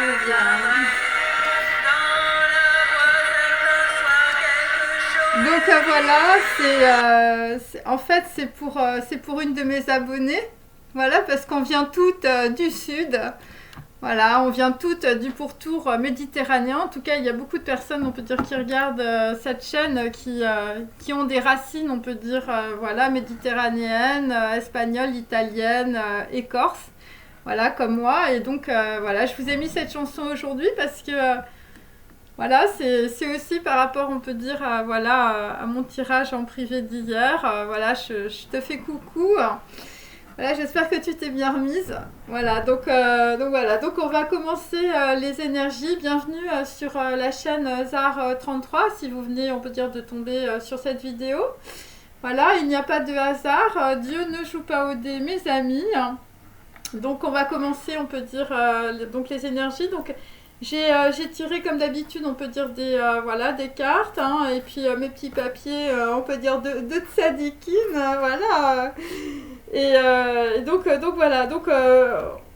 Très bien. Donc voilà, en fait c'est pour une de mes abonnées. Voilà, parce qu'on vient toutes du sud. Voilà, on vient toutes du pourtour méditerranéen. En tout cas, il y a beaucoup de personnes, on peut dire, qui regardent cette chaîne qui ont des racines, on peut dire, voilà, méditerranéennes, espagnoles, italiennes, écorce. Voilà, comme moi. Et donc, voilà, je vous ai mis cette chanson aujourd'hui parce que voilà, c'est aussi par rapport, on peut dire, voilà, à mon tirage en privé d'hier. Voilà, je te fais coucou. Voilà, j'espère que tu t'es bien remise. Voilà, donc voilà, donc on va commencer les énergies. Bienvenue sur la chaîne ZAR 33, si vous venez, on peut dire, de tomber sur cette vidéo. Voilà, il n'y a pas de hasard. Dieu ne joue pas au dé, mes amis. Donc on va commencer, on peut dire, donc les énergies. Donc j'ai tiré comme d'habitude, on peut dire voilà, des cartes, hein, et puis mes petits papiers, on peut dire de tzadikine, voilà. Donc voilà,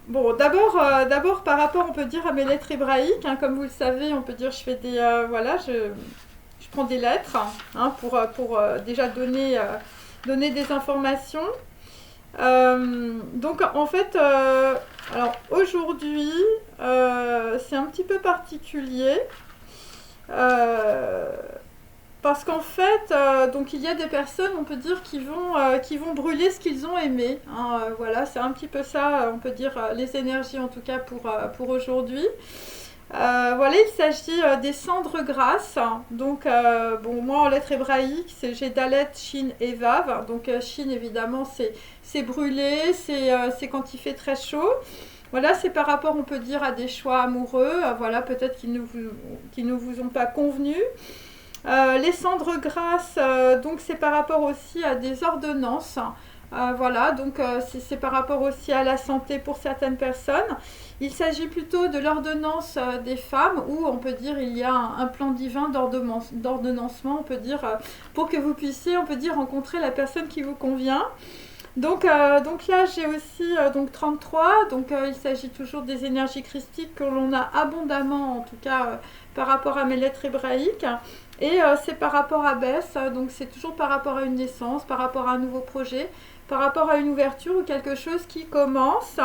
bon, d'abord par rapport, on peut dire, à mes lettres hébraïques, hein, comme vous le savez, on peut dire, je fais voilà, je prends des lettres, hein, pour déjà donner des informations. Donc en fait, alors aujourd'hui, c'est un petit peu particulier. Euh, Parce qu'en fait, donc il y a des personnes, on peut dire, qui vont brûler ce qu'ils ont aimé, hein. Voilà, c'est un petit peu ça, on peut dire, les énergies en tout cas pour aujourd'hui. Voilà, il s'agit des cendres grasses. Donc, bon, moi en lettres hébraïques, j'ai Dalet, Shin et Vav. Donc, Shin évidemment, c'est brûlé, c'est quand il fait très chaud. Voilà, c'est par rapport, on peut dire, à des choix amoureux, voilà, peut-être qui ne vous ont pas convenu. Les cendres grasses, donc c'est par rapport aussi à des ordonnances. Voilà, donc c'est par rapport aussi à la santé pour certaines personnes. Il s'agit plutôt de l'ordonnance des femmes où on peut dire il y a un plan divin d'ordonnancement, on peut dire, pour que vous puissiez, on peut dire, rencontrer la personne qui vous convient. Donc là j'ai aussi donc 33, donc il s'agit toujours des énergies christiques que l'on a abondamment, en tout cas par rapport à mes lettres hébraïques. Et c'est par rapport à Bess, donc c'est toujours par rapport à une naissance, par rapport à un nouveau projet, par rapport à une ouverture ou quelque chose qui commence.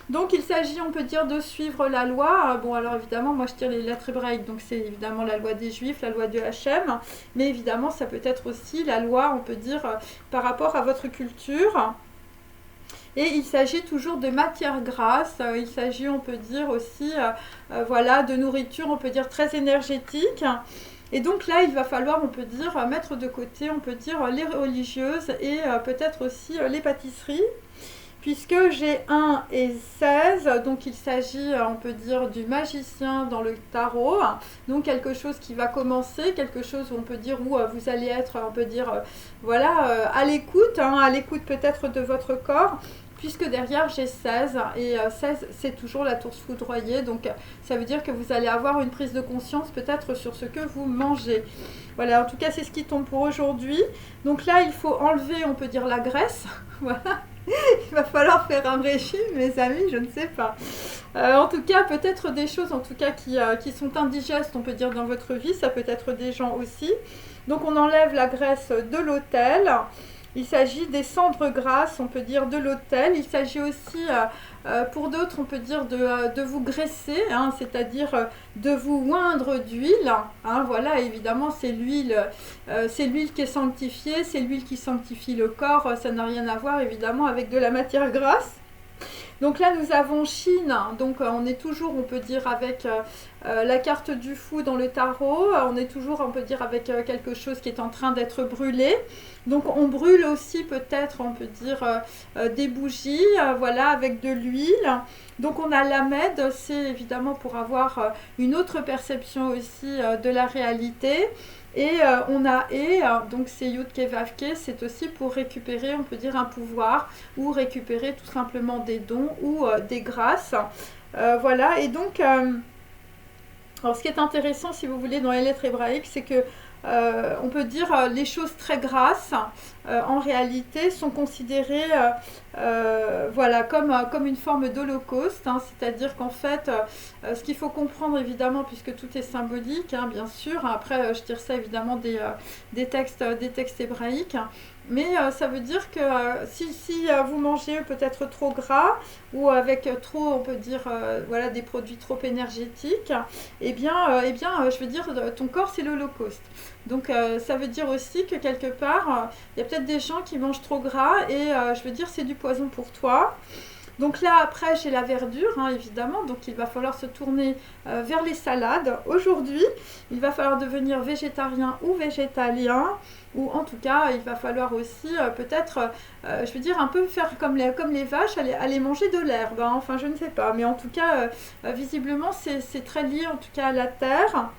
Donc il s'agit, on peut dire, de suivre la loi. Bon, alors évidemment, moi je tire les lettres hébraïques, donc c'est évidemment la loi des Juifs, la loi de Hachem, mais évidemment ça peut être aussi la loi, on peut dire, par rapport à votre culture. Et il s'agit toujours de matière grasse, il s'agit, on peut dire aussi, voilà, de nourriture, on peut dire, très énergétique. Et donc là, il va falloir, on peut dire, mettre de côté, on peut dire, les religieuses et peut-être aussi les pâtisseries. Puisque j'ai 1 et 16, donc il s'agit, on peut dire, du magicien dans le tarot. Donc quelque chose qui va commencer, quelque chose où on peut dire où vous allez être, on peut dire, voilà, à l'écoute, hein, à l'écoute peut-être de votre corps. Puisque derrière j'ai 16 et 16 c'est toujours la tour foudroyée, donc ça veut dire que vous allez avoir une prise de conscience peut-être sur ce que vous mangez. Voilà, en tout cas c'est ce qui tombe pour aujourd'hui. Donc là il faut enlever, on peut dire, la graisse. Voilà. Il va falloir faire un régime, mes amis, je ne sais pas. En tout cas, peut-être des choses en tout cas qui sont indigestes, on peut dire, dans votre vie. Ça peut être des gens aussi. Donc on enlève la graisse de l'autel. Il s'agit des cendres grasses, on peut dire, de l'autel. Il s'agit aussi, pour d'autres, on peut dire, de vous graisser, hein, c'est-à-dire de vous oindre d'huile. Hein, voilà, évidemment, c'est l'huile qui est sanctifiée, c'est l'huile qui sanctifie le corps. Ça n'a rien à voir, évidemment, avec de la matière grasse. Donc là, nous avons Chine. Donc on est toujours, on peut dire, avec la carte du fou dans le tarot. On est toujours, on peut dire, avec quelque chose qui est en train d'être brûlé. Donc on brûle aussi peut-être, on peut dire, des bougies, voilà, avec de l'huile. Donc on a l'Amed, c'est évidemment pour avoir une autre perception aussi de la réalité. Et on a donc c'est Yudke Vavke, c'est aussi pour récupérer, on peut dire, un pouvoir ou récupérer tout simplement des dons ou des grâces. Voilà, et donc, alors ce qui est intéressant, si vous voulez, dans les lettres hébraïques, c'est que on peut dire, les choses très grasses, en réalité, sont considérées voilà, comme une forme d'holocauste, hein, c'est-à-dire qu'en fait, ce qu'il faut comprendre évidemment, puisque tout est symbolique, hein, bien sûr, après je tire ça évidemment des textes hébraïques, mais ça veut dire que si vous mangez peut-être trop gras ou avec trop, on peut dire, voilà, des produits trop énergétiques, je veux dire, ton corps c'est l'holocauste. Donc ça veut dire aussi que quelque part, il y a peut-être des gens qui mangent trop gras et je veux dire, c'est du poison pour toi. Donc là, après, j'ai la verdure, hein, évidemment. Donc il va falloir se tourner vers les salades. Aujourd'hui, il va falloir devenir végétarien ou végétalien. Ou en tout cas, il va falloir aussi peut-être, je veux dire, un peu faire comme les vaches, aller manger de l'herbe. Hein. Enfin, je ne sais pas. Mais en tout cas, visiblement, c'est très lié en tout cas à la terre.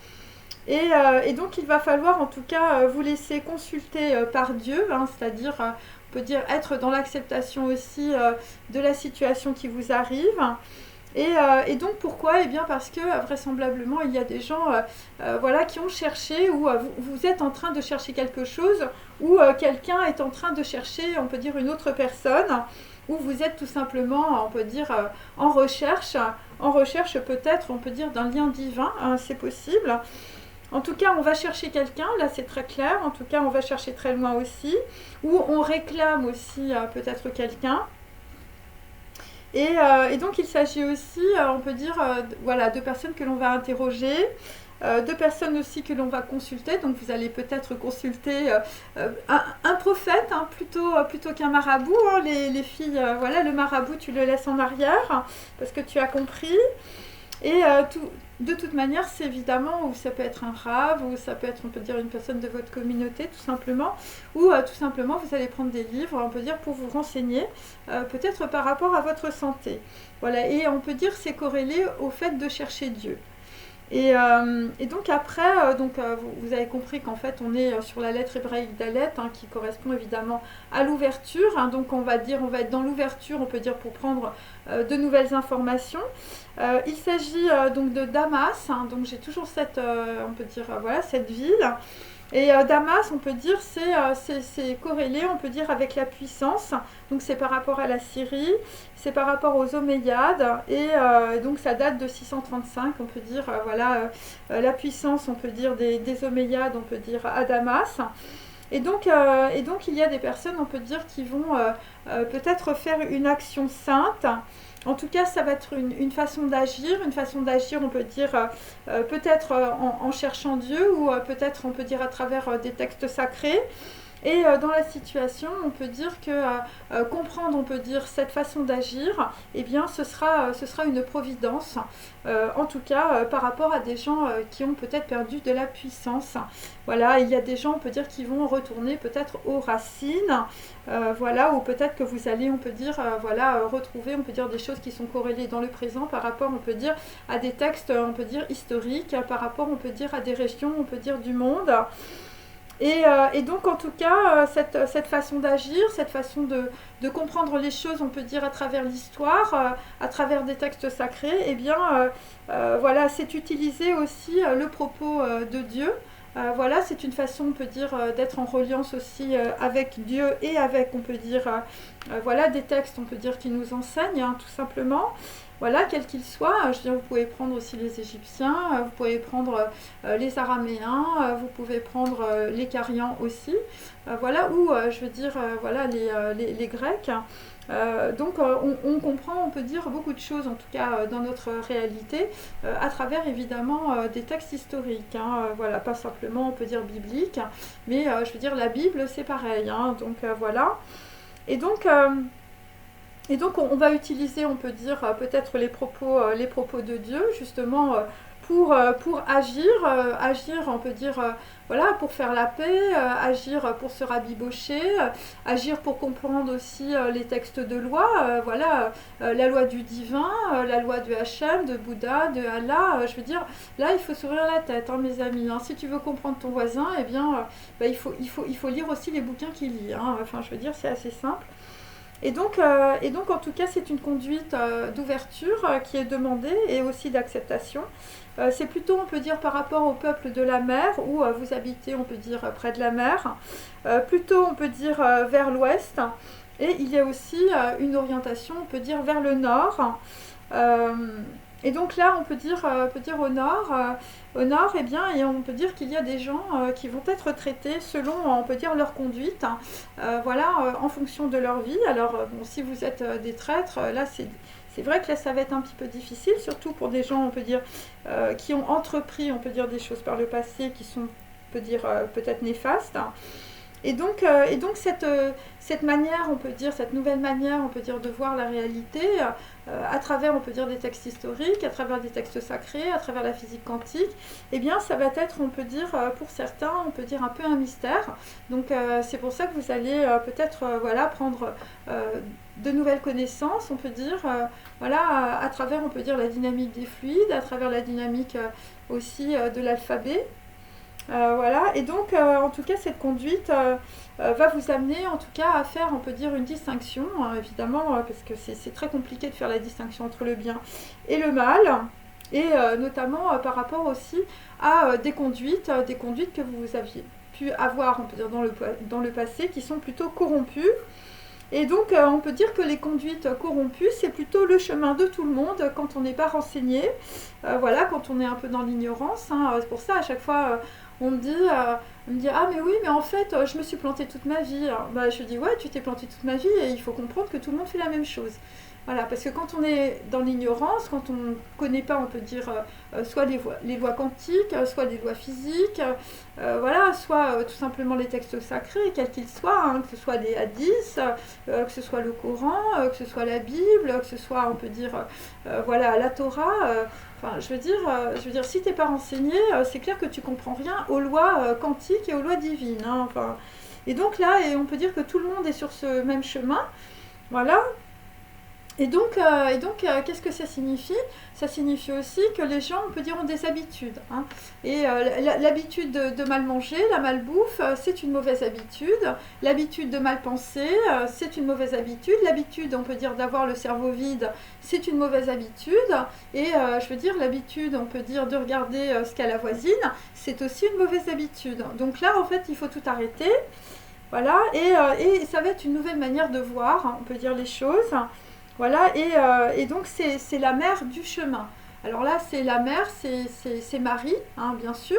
Et donc, il va falloir en tout cas vous laisser consulter par Dieu, hein, c'est-à-dire, on peut dire, être dans l'acceptation aussi de la situation qui vous arrive. Et donc, pourquoi? Eh bien, parce que vraisemblablement, il y a des gens voilà, qui ont cherché, ou vous êtes en train de chercher quelque chose, ou quelqu'un est en train de chercher, on peut dire, une autre personne, ou vous êtes tout simplement, on peut dire, en recherche peut-être, on peut dire, d'un lien divin, hein, c'est possible. En tout cas, on va chercher quelqu'un, là c'est très clair, en tout cas on va chercher très loin aussi, ou on réclame aussi peut-être quelqu'un. Et donc il s'agit aussi, on peut dire, voilà, de personnes que l'on va interroger, de personnes aussi que l'on va consulter. Donc vous allez peut-être consulter un prophète, hein, plutôt qu'un marabout. Hein, les filles, voilà, le marabout tu le laisses en arrière, parce que tu as compris. Et de toute manière, c'est évidemment, ou ça peut être un rave, ou ça peut être, on peut dire, une personne de votre communauté, tout simplement, ou tout simplement, vous allez prendre des livres, on peut dire, pour vous renseigner, peut-être par rapport à votre santé. Voilà, et on peut dire, c'est corrélé au fait de chercher Dieu. Et donc après, vous avez compris qu'en fait on est sur la lettre hébraïque d'Alet, hein, qui correspond évidemment à l'ouverture, hein, donc on va être dans l'ouverture, on peut dire, pour prendre de nouvelles informations. Il s'agit donc de Damas, hein, donc j'ai toujours cette, on peut dire, voilà, cette ville. Et Damas, on peut dire, c'est corrélé, on peut dire, avec la puissance. Donc c'est par rapport à la Syrie, c'est par rapport aux Omeyyades. Et donc ça date de 635, on peut dire, voilà, la puissance, on peut dire, des Omeyyades, on peut dire, à Damas. Et donc il y a des personnes, on peut dire, qui vont peut-être faire une action sainte. En tout cas, ça va être une façon d'agir, on peut dire, peut-être en cherchant Dieu, ou peut-être, on peut dire, à travers des textes sacrés. Et dans la situation, on peut dire que comprendre, on peut dire, cette façon d'agir, eh bien, ce sera une providence, en tout cas par rapport à des gens qui ont peut-être perdu de la puissance. Voilà, il y a des gens, on peut dire, qui vont retourner peut-être aux racines, voilà, ou peut-être que vous allez, on peut dire, voilà, retrouver, on peut dire, des choses qui sont corrélées dans le présent par rapport, on peut dire, à des textes, on peut dire, historiques, par rapport, on peut dire, à des régions, on peut dire, du monde. Et donc, en tout cas, cette façon d'agir, cette façon de comprendre les choses, on peut dire, à travers l'histoire, à travers des textes sacrés, eh bien, voilà, c'est utiliser aussi le propos de Dieu. Voilà, c'est une façon, on peut dire, d'être en reliance aussi avec Dieu et avec, on peut dire, voilà, des textes, on peut dire, qui nous enseignent, hein, tout simplement. Voilà, quel qu'il soit, je veux dire, vous pouvez prendre aussi les Égyptiens, vous pouvez prendre les Araméens, vous pouvez prendre les Carians aussi, voilà, ou je veux dire, voilà, les Grecs. Donc on comprend, on peut dire, beaucoup de choses, en tout cas dans notre réalité, à travers évidemment des textes historiques, hein, voilà, pas simplement, on peut dire, bibliques, mais je veux dire, la Bible c'est pareil, hein, donc voilà. Et donc... on va utiliser, on peut dire, peut-être les propos de Dieu, justement, pour agir, on peut dire, voilà, pour faire la paix, agir pour se rabibocher, agir pour comprendre aussi les textes de loi, voilà, la loi du divin, la loi de Hachem, de Bouddha, de Allah, je veux dire, là, il faut s'ouvrir la tête, hein, mes amis, hein. Si tu veux comprendre ton voisin, eh bien, il faut lire aussi les bouquins qu'il lit, hein. Enfin, je veux dire, c'est assez simple. Et donc, en tout cas, c'est une conduite d'ouverture qui est demandée et aussi d'acceptation. C'est plutôt, on peut dire, par rapport au peuple de la mer, où vous habitez, on peut dire, près de la mer. Plutôt, on peut dire, vers l'ouest. Et il y a aussi une orientation, on peut dire, vers le nord. Euh, et donc là, on peut dire au nord, eh bien, et on peut dire qu'il y a des gens qui vont être traités selon, on peut dire, leur conduite, voilà, en fonction de leur vie. Alors, bon, si vous êtes des traîtres, là, c'est vrai que là, ça va être un petit peu difficile, surtout pour des gens, on peut dire, qui ont entrepris, on peut dire, des choses par le passé qui sont, on peut dire, peut-être néfastes. Et donc cette manière, on peut dire, cette nouvelle manière, on peut dire, de voir la réalité, à travers, on peut dire, des textes historiques, à travers des textes sacrés, à travers la physique quantique, eh bien, ça va être, on peut dire, pour certains, on peut dire, un peu un mystère. Donc, c'est pour ça que vous allez peut-être, voilà, prendre de nouvelles connaissances, on peut dire, voilà, à travers, on peut dire, la dynamique des fluides, à travers la dynamique aussi de l'alphabet. Voilà, et donc en tout cas cette conduite va vous amener en tout cas à faire, on peut dire, une distinction, hein, évidemment, parce que c'est très compliqué de faire la distinction entre le bien et le mal, et notamment par rapport aussi à des conduites que vous aviez pu avoir, on peut dire, dans le passé, qui sont plutôt corrompues. Et donc, on peut dire que les conduites corrompues, c'est plutôt le chemin de tout le monde quand on n'est pas renseigné, voilà, quand on est un peu dans l'ignorance, hein. C'est pour ça, à chaque fois, on me dit, ah mais oui, mais en fait, je me suis plantée toute ma vie. Alors, bah, je dis, ouais, tu t'es plantée toute ma vie et il faut comprendre que tout le monde fait la même chose. Voilà, parce que quand on est dans l'ignorance, quand on ne connaît pas, on peut dire, soit les lois quantiques, soit les lois physiques, voilà, soit tout simplement les textes sacrés, quels qu'ils soient, hein, que ce soit les hadiths, que ce soit le Coran, que ce soit la Bible, que ce soit, on peut dire, voilà, la Torah. Enfin, je veux dire, si tu n'es pas renseigné, c'est clair que tu comprends rien aux lois quantiques et aux lois divines, hein, enfin. Et donc là, on peut dire que tout le monde est sur ce même chemin, voilà. Et donc, qu'est-ce que ça signifie? Ça signifie aussi que les gens, on peut dire, ont des habitudes, hein. Et l'habitude de mal manger, la malbouffe, c'est une mauvaise habitude. L'habitude de mal penser, c'est une mauvaise habitude. L'habitude, on peut dire, d'avoir le cerveau vide, c'est une mauvaise habitude. Et je veux dire, l'habitude, on peut dire, de regarder ce qu'a la voisine, c'est aussi une mauvaise habitude. Donc là, en fait, il faut tout arrêter. Voilà, et ça va être une nouvelle manière de voir, hein, on peut dire, les choses. Voilà, et donc c'est la mère du chemin. Alors là, c'est la mère, c'est Marie, hein, bien sûr.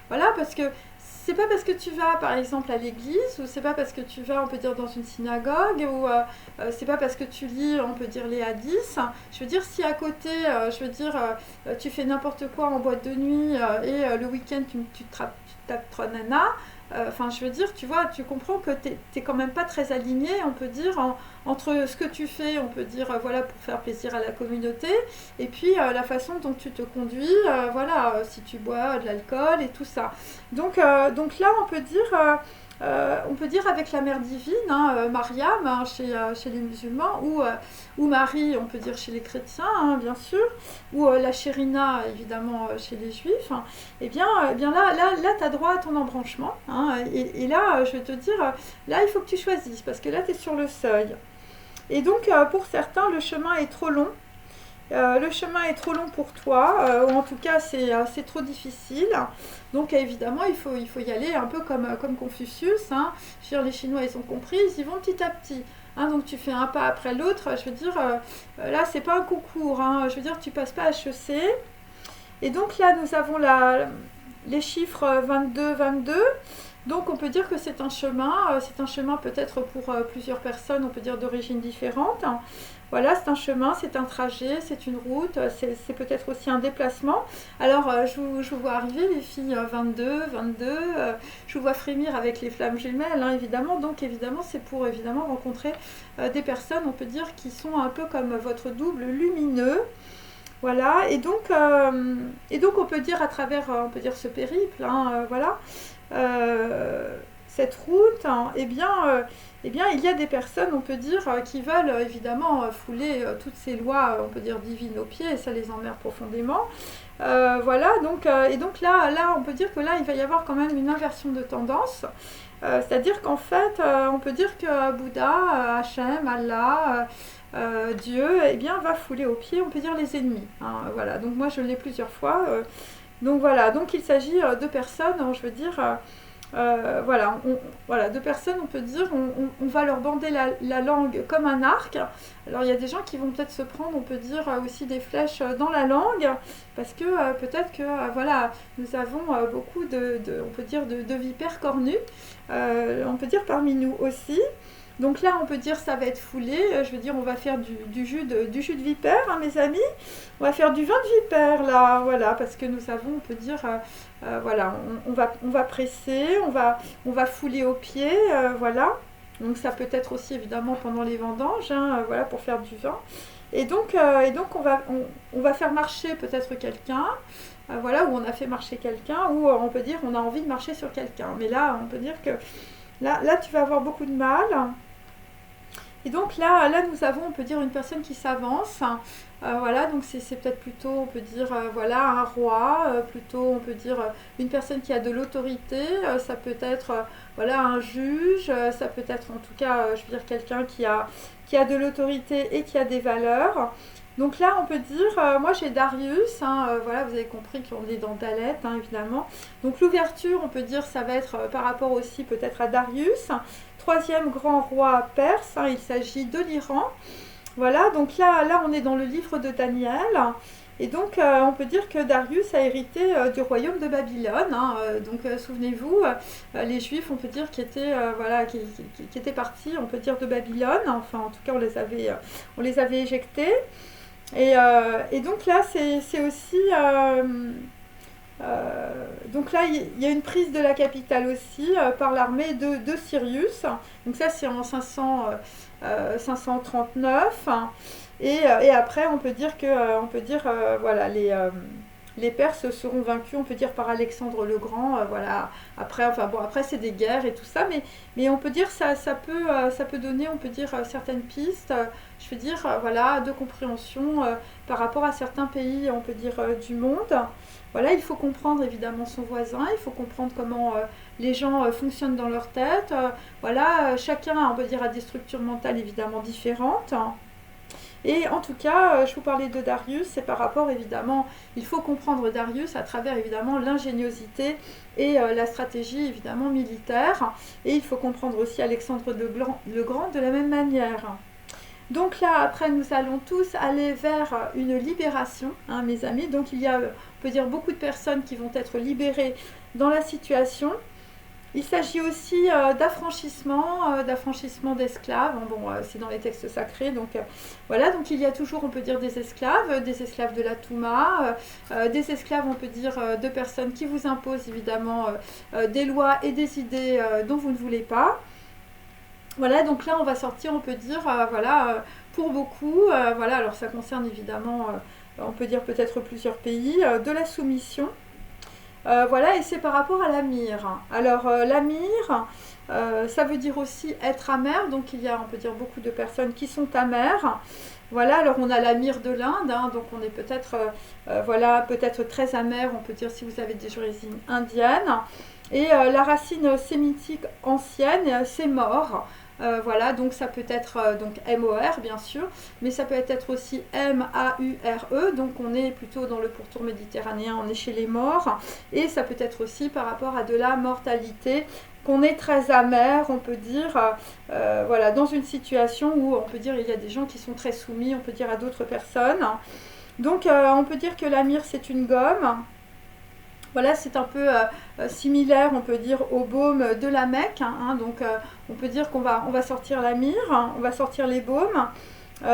Voilà, parce que c'est pas parce que tu vas, par exemple, à l'église, ou c'est pas parce que tu vas, on peut dire, dans une synagogue, ou c'est pas parce que tu lis, on peut dire, les hadiths. Je veux dire, si à côté, je veux dire, tu fais n'importe quoi en boîte de nuit, et le week-end, tu tapes trois nanas, enfin, je veux dire, tu vois, tu comprends que t'es quand même pas très aligné, on peut dire, entre ce que tu fais, on peut dire, voilà, pour faire plaisir à la communauté, et puis la façon dont tu te conduis, voilà, si tu bois de l'alcool et tout ça. Donc là, on peut dire avec la mère divine, hein, Mariam, hein, chez les musulmans, ou Marie, on peut dire chez les chrétiens, hein, bien sûr, ou la Chérina, évidemment, chez les juifs, hein. Eh bien là tu as droit à ton embranchement, hein, et là, je vais te dire, là, il faut que tu choisisses, parce que là, tu es sur le seuil. Et donc, pour certains, le chemin est trop long. Le chemin est trop long pour toi, ou en tout cas c'est trop difficile. Donc évidemment il faut y aller un peu comme Confucius, hein. Je veux dire, les Chinois ils ont compris, ils y vont petit à petit, hein. Donc tu fais un pas après l'autre, je veux dire, là c'est pas un concours, hein. Je veux dire, tu passes pas HEC. Et donc là nous avons les chiffres 22, 22. Donc on peut dire que c'est un chemin peut-être pour plusieurs personnes, on peut dire d'origine différente. Voilà, c'est un chemin, c'est un trajet, c'est une route, c'est peut-être aussi un déplacement. Alors je vous vois arriver les filles 22, 22, je vous vois frémir avec les flammes jumelles, hein, évidemment. Donc évidemment c'est pour évidemment rencontrer des personnes, on peut dire, qui sont un peu comme votre double lumineux. Voilà, et donc on peut dire à travers on peut dire ce périple, hein, voilà. cette route, hein, eh bien, il y a des personnes, on peut dire, qui veulent évidemment fouler toutes ces lois, on peut dire, divines aux pieds, et ça les emmerde profondément. Voilà, et donc là, on peut dire que là, il va y avoir quand même une inversion de tendance. C'est-à-dire qu'en fait, on peut dire que Bouddha, Hachem, Allah, Dieu, eh bien, va fouler aux pieds, on peut dire, les ennemis. Hein, voilà, donc moi, je l'ai plusieurs fois. Donc voilà, donc il s'agit de personnes, je veux dire, voilà, de personnes, on peut dire, on va leur bander la langue comme un arc. Alors il y a des gens qui vont peut-être se prendre, on peut dire, aussi des flèches dans la langue, parce que peut-être que, voilà, nous avons beaucoup on peut dire, de vipères cornues, on peut dire parmi nous aussi. Donc là, on peut dire ça va être foulé. Je veux dire, on va faire du jus de vipère, hein, mes amis. On va faire du vin de vipère, là, voilà, parce que nous avons, on peut dire, voilà, on va presser, on va fouler au pied, voilà. Donc ça peut être aussi, évidemment, pendant les vendanges, hein, voilà, pour faire du vin. Et donc on va faire marcher peut-être quelqu'un, voilà, où on a fait marcher quelqu'un, ou on peut dire on a envie de marcher sur quelqu'un. Mais là, on peut dire que là tu vas avoir beaucoup de mal. Et donc là, nous avons, on peut dire, une personne qui s'avance. Voilà, donc c'est peut-être plutôt, on peut dire, voilà, un roi, plutôt, on peut dire, une personne qui a de l'autorité. Ça peut être, voilà, un juge. Ça peut être, en tout cas, je veux dire, quelqu'un qui a de l'autorité et qui a des valeurs. Donc là, on peut dire, moi j'ai Darius, hein, voilà, vous avez compris qu'on est dans Dalet, hein, évidemment. Donc l'ouverture, on peut dire, ça va être par rapport aussi peut-être à Darius. Troisième grand roi perse, hein, il s'agit de l'Iran. Voilà, donc là, on est dans le livre de Daniel. Et donc, on peut dire que Darius a hérité du royaume de Babylone. Hein, donc, souvenez-vous, les Juifs, on peut dire, qui étaient partis, on peut dire, de Babylone. Enfin, en tout cas, on les avait éjectés. Et donc là, c'est aussi... donc là, il y a une prise de la capitale aussi par l'armée de Cyrus. Donc ça, c'est en 539. Et après, on peut dire que, voilà, les Perses seront vaincus, on peut dire, par Alexandre le Grand. Voilà. Après, enfin bon, après c'est des guerres et tout ça, mais on peut dire ça peut donner, on peut dire, certaines pistes. Je veux dire, voilà, de compréhension par rapport à certains pays, on peut dire, du monde. Voilà, il faut comprendre évidemment son voisin, il faut comprendre comment les gens fonctionnent dans leur tête. Voilà, chacun, on peut dire, a des structures mentales évidemment différentes. Et en tout cas, je vous parlais de Darius, c'est par rapport évidemment, il faut comprendre Darius à travers évidemment l'ingéniosité et la stratégie évidemment militaire. Et il faut comprendre aussi Alexandre le Grand de la même manière. Donc là, après, nous allons tous aller vers une libération, hein, mes amis. Donc il y a, on peut dire, beaucoup de personnes qui vont être libérées dans la situation. Il s'agit aussi d'affranchissement d'esclaves. Bon, c'est dans les textes sacrés, donc voilà. Donc il y a toujours, on peut dire, des esclaves de la Touma, des esclaves, on peut dire, de personnes qui vous imposent évidemment des lois et des idées dont vous ne voulez pas. Voilà, donc là on va sortir, on peut dire, voilà, pour beaucoup, voilà, alors ça concerne évidemment, on peut dire peut-être plusieurs pays, de la soumission. Voilà, et c'est par rapport à l'amir. Alors l'amir, ça veut dire aussi être amer, donc il y a, on peut dire, beaucoup de personnes qui sont amères. Voilà, alors on a l'amir de l'Inde, hein, donc on est peut-être, voilà, peut-être très amer, on peut dire si vous avez des origines indiennes. Et la racine sémitique ancienne, c'est mort. Voilà, donc ça peut être donc M-O-R bien sûr, mais ça peut être aussi M-A-U-R-E, donc on est plutôt dans le pourtour méditerranéen, on est chez les morts, et ça peut être aussi par rapport à de la mortalité, qu'on est très amer, on peut dire, voilà, dans une situation où on peut dire il y a des gens qui sont très soumis, on peut dire, à d'autres personnes. Donc on peut dire que l'amir c'est une gomme. Voilà, c'est un peu similaire, on peut dire, au baume de la Mecque. Hein, donc, on peut dire qu'on va sortir la myrrhe, hein, on va sortir les baumes.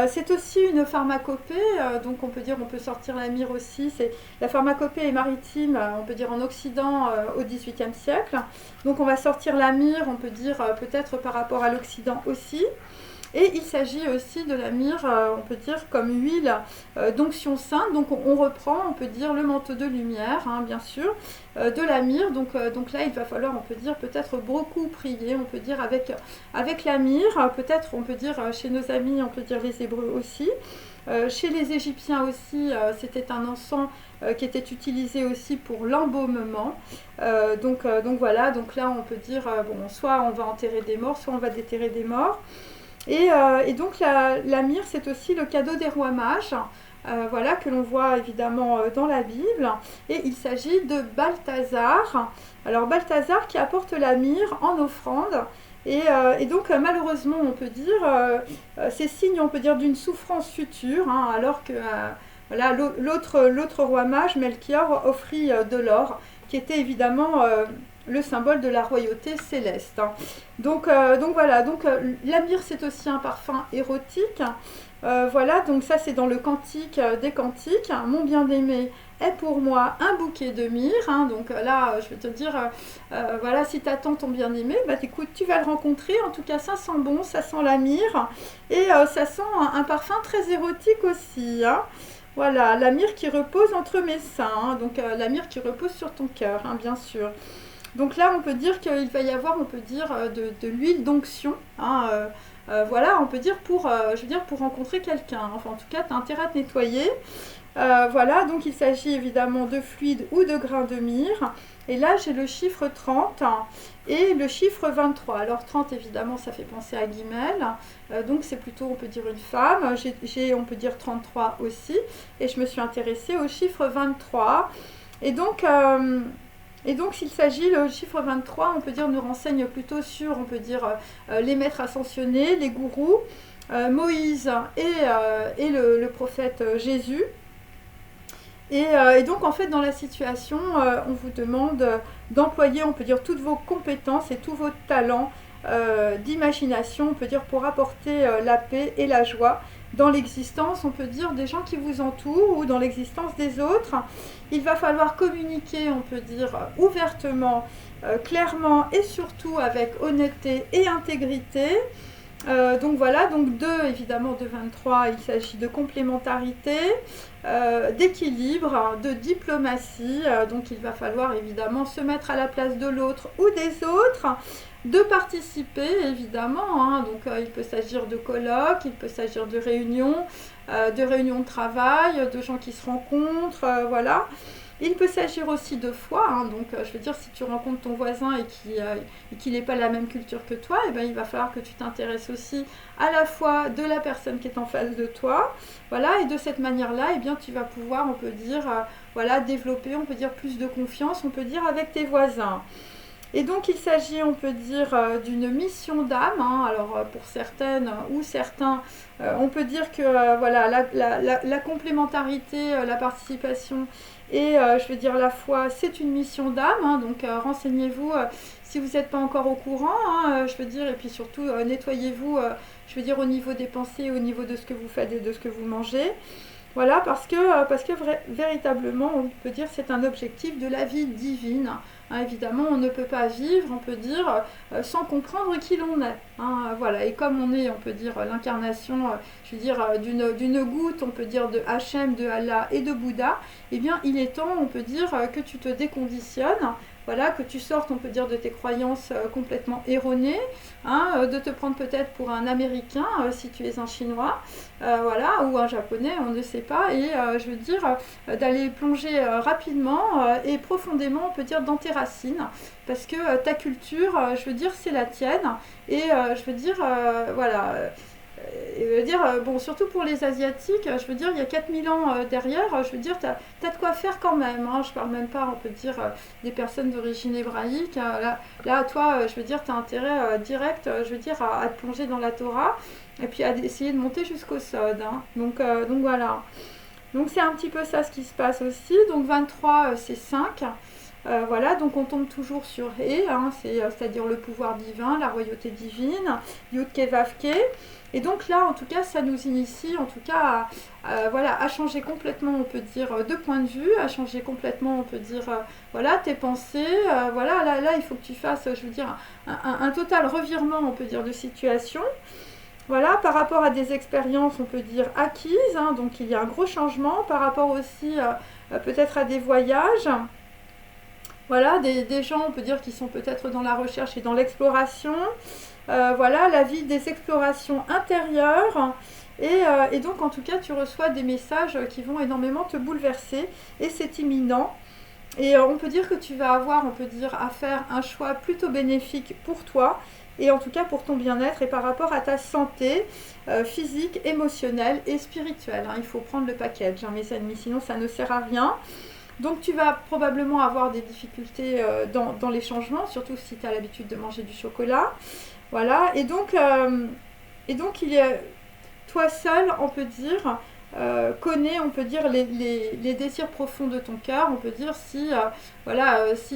C'est aussi une pharmacopée, donc on peut dire on peut sortir la myrrhe aussi. La pharmacopée est maritime, on peut dire en Occident au XVIIIe siècle. Donc on va sortir la myrrhe, on peut dire peut-être par rapport à l'Occident aussi. Et il s'agit aussi de la myrrhe, on peut dire comme huile d'onction sainte. Donc on reprend, on peut dire, le manteau de lumière, hein, bien sûr, de la myrrhe. Donc là, il va falloir, on peut dire, peut-être beaucoup prier, on peut dire, avec la myrrhe. Peut-être, on peut dire, chez nos amis, on peut dire les Hébreux aussi. Chez les Égyptiens aussi, c'était un encens qui était utilisé aussi pour l'embaumement. Donc voilà, donc là on peut dire, bon, soit on va enterrer des morts, soit on va déterrer des morts. Et donc la myrrhe, c'est aussi le cadeau des rois mages, voilà, que l'on voit évidemment dans la Bible. Et il s'agit de Balthazar. Alors Balthazar qui apporte la myrrhe en offrande. Et donc malheureusement on peut dire, c'est signe, on peut dire, d'une souffrance future, hein, alors que voilà, l'autre roi mage, Melchior, offrit de l'or, qui était évidemment le symbole de la royauté céleste, hein. Donc voilà, la myrrhe c'est aussi un parfum érotique. Voilà, donc ça c'est dans le Cantique des Cantiques. Mon bien-aimé est pour moi un bouquet de myrrhe, hein. Donc là, je vais te dire, voilà, si tu attends ton bien-aimé, bah écoute, tu vas le rencontrer. En tout cas, ça sent bon, ça sent la myrrhe. Et ça sent un parfum très érotique aussi, hein. Voilà, la myrrhe qui repose entre mes seins, hein. Donc la myrrhe qui repose sur ton cœur, hein, bien sûr. Donc là, on peut dire qu'il va y avoir, on peut dire, de l'huile d'onction, hein, voilà, on peut dire je veux dire, pour rencontrer quelqu'un. Enfin, en tout cas, tu as intérêt à te nettoyer. Voilà, donc il s'agit évidemment de fluide ou de grains de myrrhe. Et là, j'ai le chiffre 30 et le chiffre 23. Alors 30, évidemment, ça fait penser à Guimel. Donc c'est plutôt, on peut dire, une femme. J'ai, on peut dire, 33 aussi. Et je me suis intéressée au chiffre 23. Et donc... s'il s'agit, le chiffre 23, on peut dire, nous renseigne plutôt sur, on peut dire, les maîtres ascensionnés, les gourous, Moïse et le prophète Jésus. Et donc, en fait, dans la situation, on vous demande d'employer, on peut dire, toutes vos compétences et tous vos talents d'imagination, on peut dire, pour apporter la paix et la joie dans l'existence, on peut dire, des gens qui vous entourent ou dans l'existence des autres. Il va falloir communiquer, on peut dire, ouvertement, clairement et surtout avec honnêteté et intégrité. Donc voilà, donc évidemment de 23, il s'agit de complémentarité, d'équilibre, de diplomatie. Donc il va falloir évidemment se mettre à la place de l'autre ou des autres, de participer évidemment, hein. Donc il peut s'agir de colloques, il peut s'agir de réunions de travail, de gens qui se rencontrent, voilà. Il peut s'agir aussi de foi, hein. Donc je veux dire, si tu rencontres ton voisin et qu'il n'est pas la même culture que toi, eh ben, il va falloir que tu t'intéresses aussi à la foi de la personne qui est en face de toi, voilà. Et de cette manière-là, eh bien, tu vas pouvoir, on peut dire, voilà, développer, on peut dire, plus de confiance, on peut dire, avec tes voisins. Et donc il s'agit, on peut dire, d'une mission d'âme, hein. Alors pour certaines ou certains, on peut dire que voilà, la complémentarité, la participation et je veux dire la foi, c'est une mission d'âme, hein. Donc renseignez-vous si vous n'êtes pas encore au courant, hein, je veux dire, et puis surtout nettoyez-vous, je veux dire, au niveau des pensées, au niveau de ce que vous faites et de ce que vous mangez. Voilà, parce que véritablement, on peut dire, c'est un objectif de la vie divine. Hein, évidemment, on ne peut pas vivre, on peut dire, sans comprendre qui l'on est. Hein, voilà, et comme on est, on peut dire, l'incarnation, je veux dire, d'une goutte, on peut dire, de Hachem, de Allah et de Bouddha, eh bien, il est temps, on peut dire, que tu te déconditionnes. Voilà, que tu sortes, on peut dire, de tes croyances complètement erronées, hein, de te prendre peut-être pour un Américain si tu es un Chinois, voilà, ou un Japonais, on ne sait pas, et je veux dire, d'aller plonger rapidement et profondément, on peut dire, dans tes racines, parce que ta culture, je veux dire, c'est la tienne, et je veux dire, voilà. Je veux dire, bon, surtout pour les Asiatiques, je veux dire, il y a 4000 ans derrière, je veux dire, tu as de quoi faire quand même, hein. Je parle même pas, on peut dire, des personnes d'origine hébraïque. Là, toi, je veux dire, tu as intérêt direct, je veux dire, à te plonger dans la Torah, et puis à essayer de monter jusqu'au Sod, hein. Donc voilà. Donc c'est un petit peu ça ce qui se passe aussi. Donc 23, c'est 5. Voilà, donc on tombe toujours sur He, hein, c'est-à-dire le pouvoir divin, la royauté divine, Yud-Ke Vav-Ke. Et donc là, en tout cas, ça nous initie, en tout cas, voilà, à changer complètement, on peut dire, de point de vue, à changer complètement, on peut dire, voilà, tes pensées. Voilà, là, il faut que tu fasses, je veux dire, un total revirement, on peut dire, de situation. Voilà, par rapport à des expériences, on peut dire acquises, hein, donc il y a un gros changement par rapport aussi peut-être à des voyages. Voilà, des gens, on peut dire, qui sont peut-être dans la recherche et dans l'exploration. Voilà, la vie des explorations intérieures. Et donc, en tout cas, tu reçois des messages qui vont énormément te bouleverser. Et c'est imminent. Et on peut dire que tu vas avoir, on peut dire, à faire un choix plutôt bénéfique pour toi. Et en tout cas pour ton bien-être et par rapport à ta santé physique, émotionnelle et spirituelle, hein. Il faut prendre le package, hein, mes amis, sinon ça ne sert à rien. Donc tu vas probablement avoir des difficultés dans les changements, surtout si tu as l'habitude de manger du chocolat. Voilà, et donc il y a, toi seul, on peut dire, connais, on peut dire, les désirs profonds de ton cœur. On peut dire si,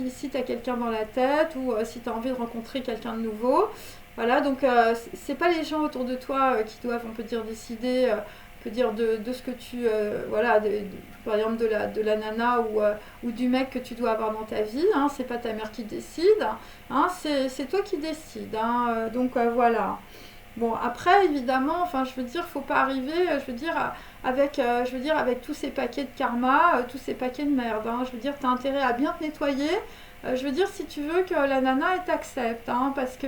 si tu as quelqu'un dans la tête ou si tu as envie de rencontrer quelqu'un de nouveau. Voilà, donc c'est pas les gens autour de toi qui doivent, on peut dire, décider. On peut dire de ce que tu voilà par exemple de la nana ou du mec que tu dois avoir dans ta vie, hein. C'est pas ta mère qui décide, hein, c'est toi qui décides, hein. Donc voilà. Bon, après, évidemment, enfin, je veux dire, faut pas arriver, je veux dire, avec tous ces paquets de karma, tous ces paquets de merde, hein. Je veux dire, tu as intérêt à bien te nettoyer. Je veux dire, si tu veux que la nana, elle t'accepte, hein, parce que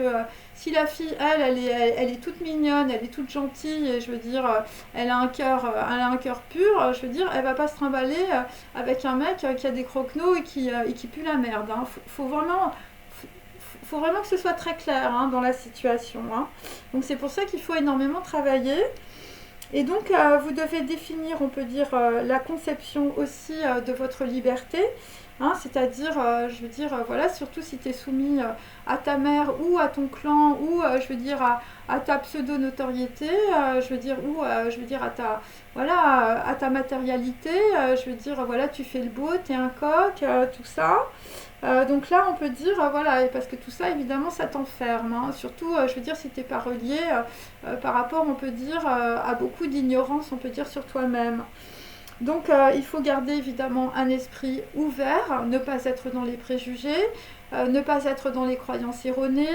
si la fille, elle est toute mignonne, elle est toute gentille, et je veux dire, elle a un cœur pur, je veux dire, elle va pas se trimballer avec un mec qui a des croquenots et qui pue la merde, hein. Faut vraiment que ce soit très clair, hein, dans la situation, hein. Donc c'est pour ça qu'il faut énormément travailler. Et donc vous devez définir, on peut dire, la conception aussi de votre liberté, hein, c'est-à-dire, je veux dire, voilà, surtout si tu es soumis à ta mère ou à ton clan ou, je veux dire, à ta pseudo-notoriété, je veux dire, ou, je veux dire, voilà, à ta matérialité, je veux dire, voilà, tu fais le beau, tu es un coq, tout ça. Donc là, on peut dire, voilà, parce que tout ça, évidemment, ça t'enferme, hein. Surtout, je veux dire, si tu n'es pas relié par rapport, on peut dire, à beaucoup d'ignorance, on peut dire, sur toi-même. Donc, il faut garder, évidemment, un esprit ouvert, ne pas être dans les préjugés, ne pas être dans les croyances erronées,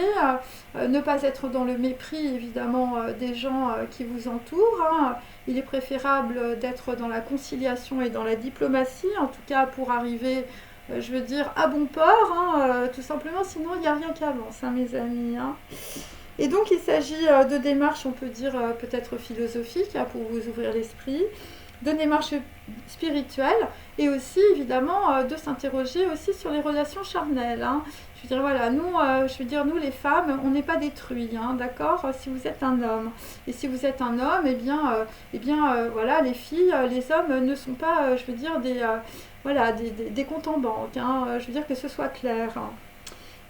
ne pas être dans le mépris, évidemment, des gens qui vous entourent, hein. Il est préférable d'être dans la conciliation et dans la diplomatie, en tout cas pour arriver je veux dire, à bon port, hein, tout simplement, sinon il n'y a rien qui avance, hein, mes amis, hein. Et donc il s'agit de démarches, on peut dire, peut-être philosophiques, hein, pour vous ouvrir l'esprit, de démarches spirituelles, et aussi, évidemment, de s'interroger aussi sur les relations charnelles, hein. Je veux dire, voilà, nous, je veux dire, nous les femmes, on n'est pas détruits, hein, d'accord, si vous êtes un homme. Et si vous êtes un homme, eh bien, voilà, les filles, les hommes ne sont pas, je veux dire, voilà, des comptes en banque, hein, je veux dire que ce soit clair, hein.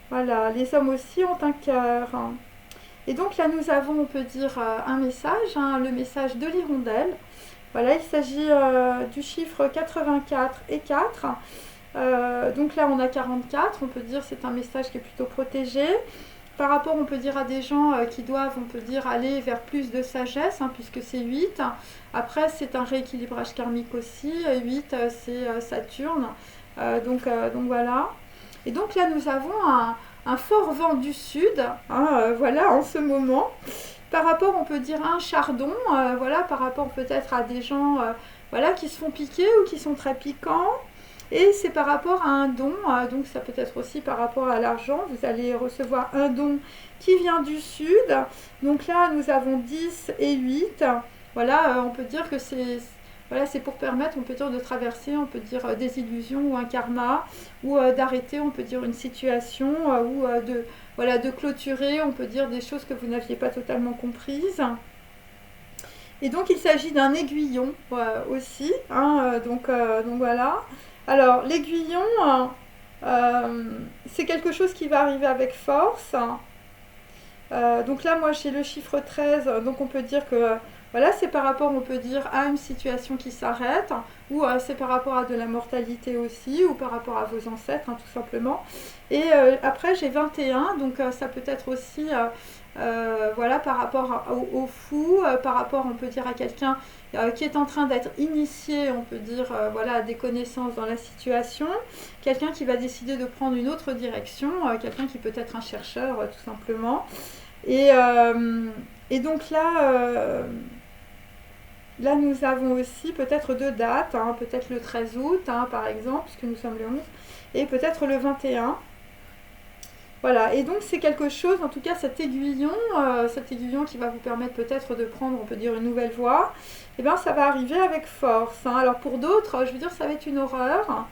Voilà, les hommes aussi ont un cœur, hein. Et donc là, nous avons, on peut dire, un message, hein, le message de l'hirondelle. Voilà, il s'agit du chiffre 84 et 4. Donc là, on a 44, on peut dire c'est un message qui est plutôt protégé. Par rapport, on peut dire, à des gens qui doivent, on peut dire, aller vers plus de sagesse, hein, puisque c'est 8. Après, c'est un rééquilibrage karmique aussi. 8, c'est Saturne. Donc voilà. Et donc là, nous avons un fort vent du sud, hein, voilà, en ce moment. Par rapport, on peut dire, à un chardon, voilà, par rapport peut-être à des gens voilà, qui se font piquer ou qui sont très piquants. Et c'est par rapport à un don, donc ça peut être aussi par rapport à l'argent. Vous allez recevoir un don qui vient du sud. Donc là, nous avons 10 et 8. Voilà, on peut dire que c'est pour permettre, on peut dire, de traverser, on peut dire, des illusions ou un karma, ou d'arrêter, on peut dire, une situation, ou de clôturer, on peut dire, des choses que vous n'aviez pas totalement comprises. Et donc, il s'agit d'un aiguillon aussi, hein, donc voilà. Alors, l'aiguillon, c'est quelque chose qui va arriver avec force. Donc là, moi, j'ai le chiffre 13, donc on peut dire que voilà, c'est par rapport, on peut dire, à une situation qui s'arrête, ou c'est par rapport à de la mortalité aussi, ou par rapport à vos ancêtres, hein, tout simplement. Et après, j'ai 21, donc ça peut être aussi, voilà, par rapport au fou, par rapport, on peut dire, à quelqu'un qui est en train d'être initié, on peut dire, voilà, à des connaissances dans la situation, quelqu'un qui va décider de prendre une autre direction, quelqu'un qui peut être un chercheur, tout simplement. Et Et donc là nous avons aussi peut-être deux dates, hein, peut-être le 13 août, hein, par exemple, puisque nous sommes le 11, et peut-être le 21. Voilà, et donc c'est quelque chose, en tout cas cet aiguillon qui va vous permettre peut-être de prendre, on peut dire, une nouvelle voie, et bien ça va arriver avec force, hein. Alors pour d'autres, je veux dire, ça va être une horreur.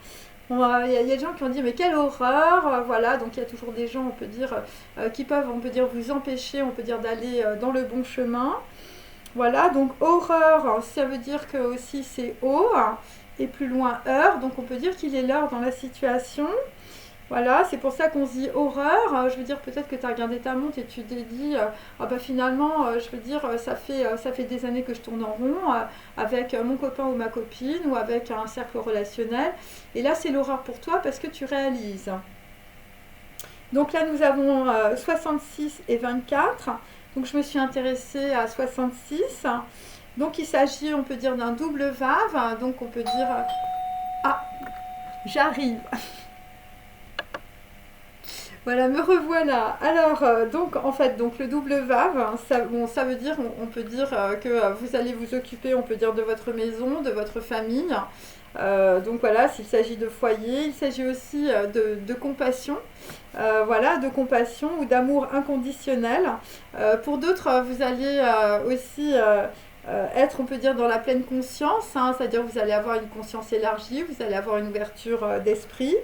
Il y a des gens qui ont dit mais quelle horreur, voilà, donc il y a toujours des gens, on peut dire, qui peuvent, on peut dire, vous empêcher, on peut dire, d'aller dans le bon chemin. Voilà, donc horreur, ça veut dire que aussi c'est haut, et plus loin heure, donc on peut dire qu'il est l'heure dans la situation. Voilà, c'est pour ça qu'on se dit horreur. Je veux dire, peut-être que tu as regardé ta montre et tu t'es dit, ah bah finalement, je veux dire, ça fait des années que je tourne en rond avec mon copain ou ma copine ou avec un cercle relationnel. Et là, c'est l'horreur pour toi parce que tu réalises. Donc là, nous avons 66 et 24. Donc je me suis intéressée à 66. Donc il s'agit, on peut dire, d'un double vave. Donc on peut dire, ah, j'arrive. Voilà, me revoilà. Alors, donc, en fait, donc le double VAV, hein, ça veut dire, on peut dire que vous allez vous occuper, on peut dire, de votre maison, de votre famille. Donc voilà, s'il s'agit de foyer, il s'agit aussi de compassion, voilà, de compassion ou d'amour inconditionnel. Pour d'autres, vous allez aussi être, on peut dire, dans la pleine conscience, hein, c'est-à-dire vous allez avoir une conscience élargie, vous allez avoir une ouverture d'esprit.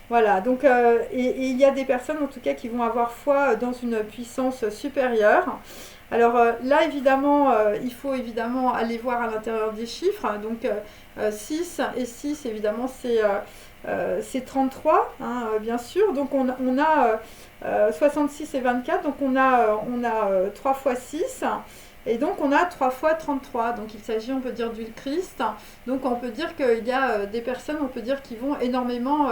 Voilà, donc et il y a des personnes en tout cas qui vont avoir foi dans une puissance supérieure. Alors là évidemment, il faut évidemment aller voir à l'intérieur des chiffres. Donc 6 et 6 évidemment c'est 33, hein, bien sûr. Donc on a 66 et 24, donc on a 3 fois 6. Et donc on a 3 fois 33, donc il s'agit, on peut dire, du Christ. Donc on peut dire qu'il y a des personnes, on peut dire, qui vont énormément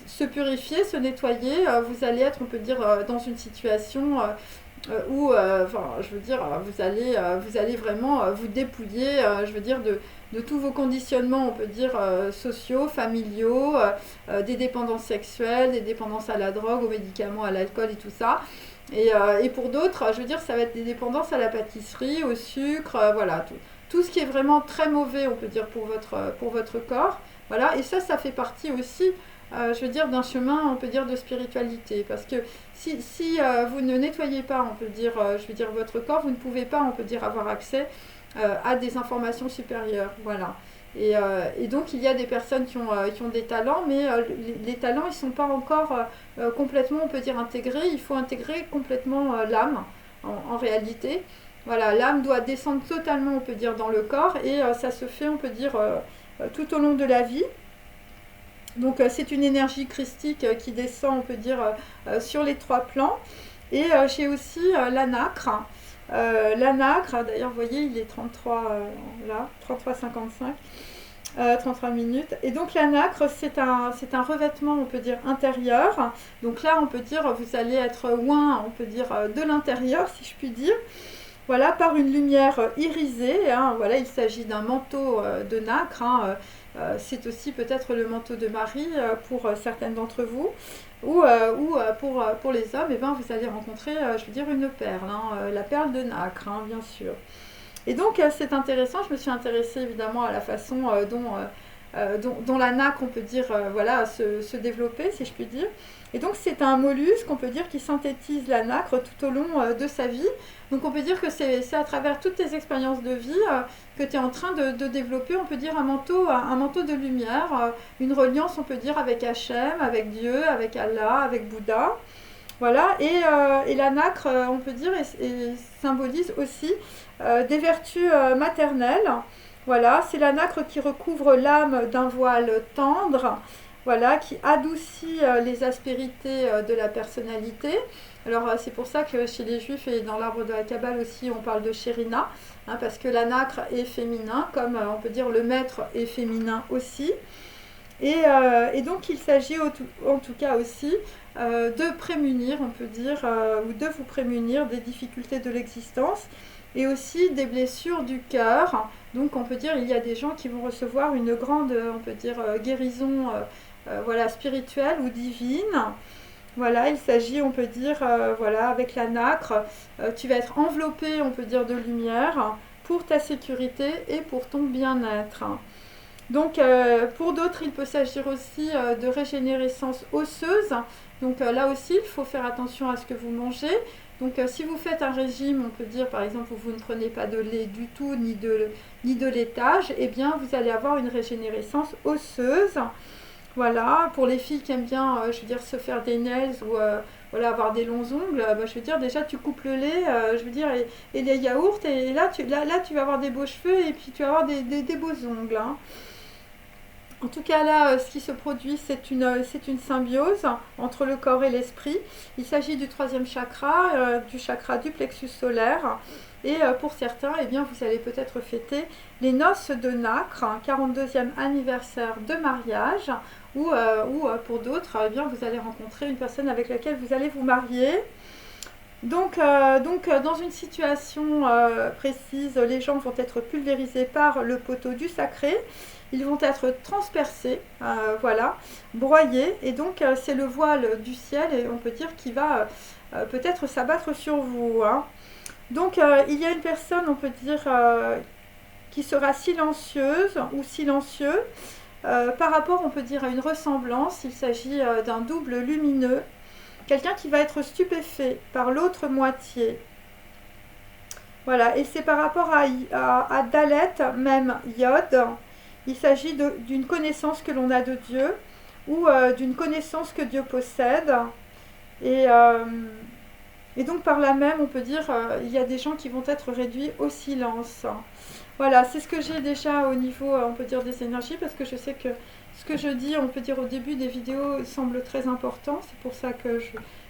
se purifier, se nettoyer. Vous allez être, on peut dire, dans une situation où, enfin, je veux dire, vous allez vraiment vous dépouiller, je veux dire, de tous vos conditionnements, on peut dire, sociaux, familiaux, des dépendances sexuelles, des dépendances à la drogue, aux médicaments, à l'alcool et tout ça. Et pour d'autres, je veux dire, ça va être des dépendances à la pâtisserie, au sucre, voilà, tout ce qui est vraiment très mauvais, on peut dire, pour votre corps. Voilà, et ça fait partie aussi, je veux dire, d'un chemin, on peut dire, de spiritualité. Parce que si vous ne nettoyez pas, on peut dire, je veux dire, votre corps, vous ne pouvez pas, on peut dire, avoir accès à des informations supérieures. Voilà. Et donc il y a des personnes qui ont des talents, mais les talents ils ne sont pas encore complètement, on peut dire, intégrés. Il faut intégrer complètement l'âme en réalité. Voilà, l'âme doit descendre totalement, on peut dire, dans le corps et ça se fait, on peut dire, tout au long de la vie. Donc c'est une énergie christique qui descend, on peut dire, sur les trois plans. Et j'ai aussi l'anacre. L'anacre, d'ailleurs, vous voyez, il est 33, là, 33,55. 33 minutes. Et donc l'anacre, c'est un revêtement, on peut dire, intérieur. Donc là, on peut dire, vous allez être loin, on peut dire, de l'intérieur, si je puis dire. Voilà, par une lumière irisée. Hein, voilà, il s'agit d'un manteau de nacre. Hein, c'est aussi peut-être le manteau de Marie pour certaines d'entre vous. Ou pour les hommes, eh ben, vous allez rencontrer, je veux dire, une perle. Hein, la perle de nacre, hein, bien sûr. Et donc c'est intéressant, je me suis intéressée évidemment à la façon dont la nacre, on peut dire, voilà, se développer, si je puis dire. Et donc c'est un mollusque, on peut dire, qui synthétise la nacre tout au long de sa vie. Donc on peut dire que c'est à travers toutes tes expériences de vie que tu es en train de développer, on peut dire, un manteau de lumière, une reliance, on peut dire, avec Hachem, avec Dieu, avec Allah, avec Bouddha. Voilà, et la nacre, on peut dire, et symbolise aussi des vertus maternelles. Voilà, c'est la nacre qui recouvre l'âme d'un voile tendre, voilà, qui adoucit les aspérités de la personnalité. Alors c'est pour ça que chez les juifs et dans l'arbre de la Kabbale aussi, on parle de Shérina, hein, parce que la nacre est féminin, comme on peut dire le maître est féminin aussi. Et donc il s'agit en tout cas aussi de prémunir, on peut dire, ou de vous prémunir des difficultés de l'existence et aussi des blessures du cœur. Donc on peut dire il y a des gens qui vont recevoir une grande, on peut dire, guérison voilà, spirituelle ou divine. Voilà, il s'agit, on peut dire, voilà, avec la nacre, tu vas être enveloppé, on peut dire, de lumière pour ta sécurité et pour ton bien-être. Donc, pour d'autres, il peut s'agir aussi de régénérescence osseuse. Donc, là aussi, il faut faire attention à ce que vous mangez. Donc, si vous faites un régime, on peut dire, par exemple, où vous ne prenez pas de lait du tout, ni de laitage, eh bien, vous allez avoir une régénérescence osseuse. Voilà, pour les filles qui aiment bien, je veux dire, se faire des nails ou voilà, avoir des longs ongles, bah, je veux dire, déjà, tu coupes le lait, je veux dire, et les yaourts, et là, tu vas avoir des beaux cheveux, et puis tu vas avoir des beaux ongles, hein. En tout cas, là, ce qui se produit, c'est une symbiose entre le corps et l'esprit. Il s'agit du troisième chakra, du chakra du plexus solaire. Et pour certains, eh bien, vous allez peut-être fêter les noces de Nacre, 42e anniversaire de mariage, ou pour d'autres, eh bien, vous allez rencontrer une personne avec laquelle vous allez vous marier. Donc, dans une situation précise, les gens vont être pulvérisés par le poteau du sacré. Ils vont être transpercés, voilà, broyés. Et donc, c'est le voile du ciel, et on peut dire qu'il va peut-être s'abattre sur vous, hein. Donc, il y a une personne, on peut dire, qui sera silencieuse ou silencieux. Par rapport, on peut dire, à une ressemblance, il s'agit d'un double lumineux. Quelqu'un qui va être stupéfait par l'autre moitié. Voilà, et c'est par rapport à Dalet, même Yod. Il s'agit d'une connaissance que l'on a de Dieu ou d'une connaissance que Dieu possède. Et, et donc par là même, on peut dire, il y a des gens qui vont être réduits au silence. Voilà, c'est ce que j'ai déjà au niveau, on peut dire, des énergies, parce que je sais que ce que je dis, on peut dire, au début des vidéos, semble très important. C'est pour ça que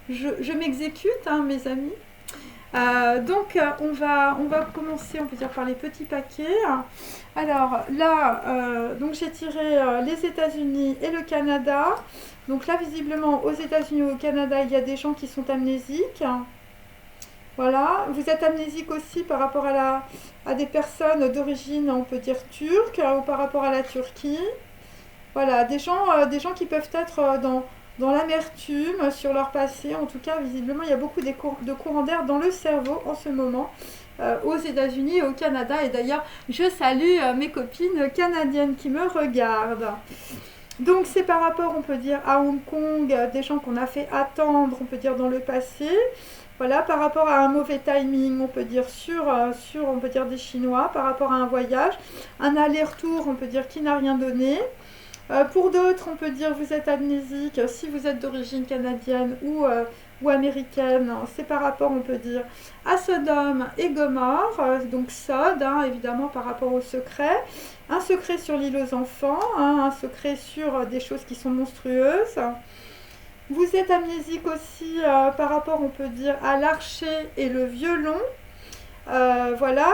je m'exécute, hein, mes amis. Donc, on va commencer, on peut dire, par les petits paquets. Alors, là, donc j'ai tiré les États-Unis et le Canada. Donc là, visiblement, aux États-Unis ou au Canada, il y a des gens qui sont amnésiques. Voilà, vous êtes amnésique aussi par rapport à des personnes d'origine, on peut dire, turque, ou par rapport à la Turquie. Voilà, des gens qui peuvent être dans l'amertume sur leur passé. En tout cas, visiblement, il y a beaucoup de courants d'air dans le cerveau en ce moment, aux États-Unis et au Canada. Et d'ailleurs, je salue mes copines canadiennes qui me regardent. Donc, c'est par rapport, on peut dire, à Hong Kong, des gens qu'on a fait attendre, on peut dire, dans le passé. Voilà, par rapport à un mauvais timing, on peut dire, sur on peut dire, des Chinois, par rapport à un voyage, un aller-retour, on peut dire, qui n'a rien donné. Pour d'autres, on peut dire vous êtes amnésique si vous êtes d'origine canadienne ou américaine. C'est par rapport, on peut dire, à Sodome et Gomorrhe. Donc Sod, hein, évidemment, par rapport au secret. Un secret sur l'île aux enfants, hein, un secret sur des choses qui sont monstrueuses. Vous êtes amnésique aussi par rapport, on peut dire, à l'archer et le violon. Voilà,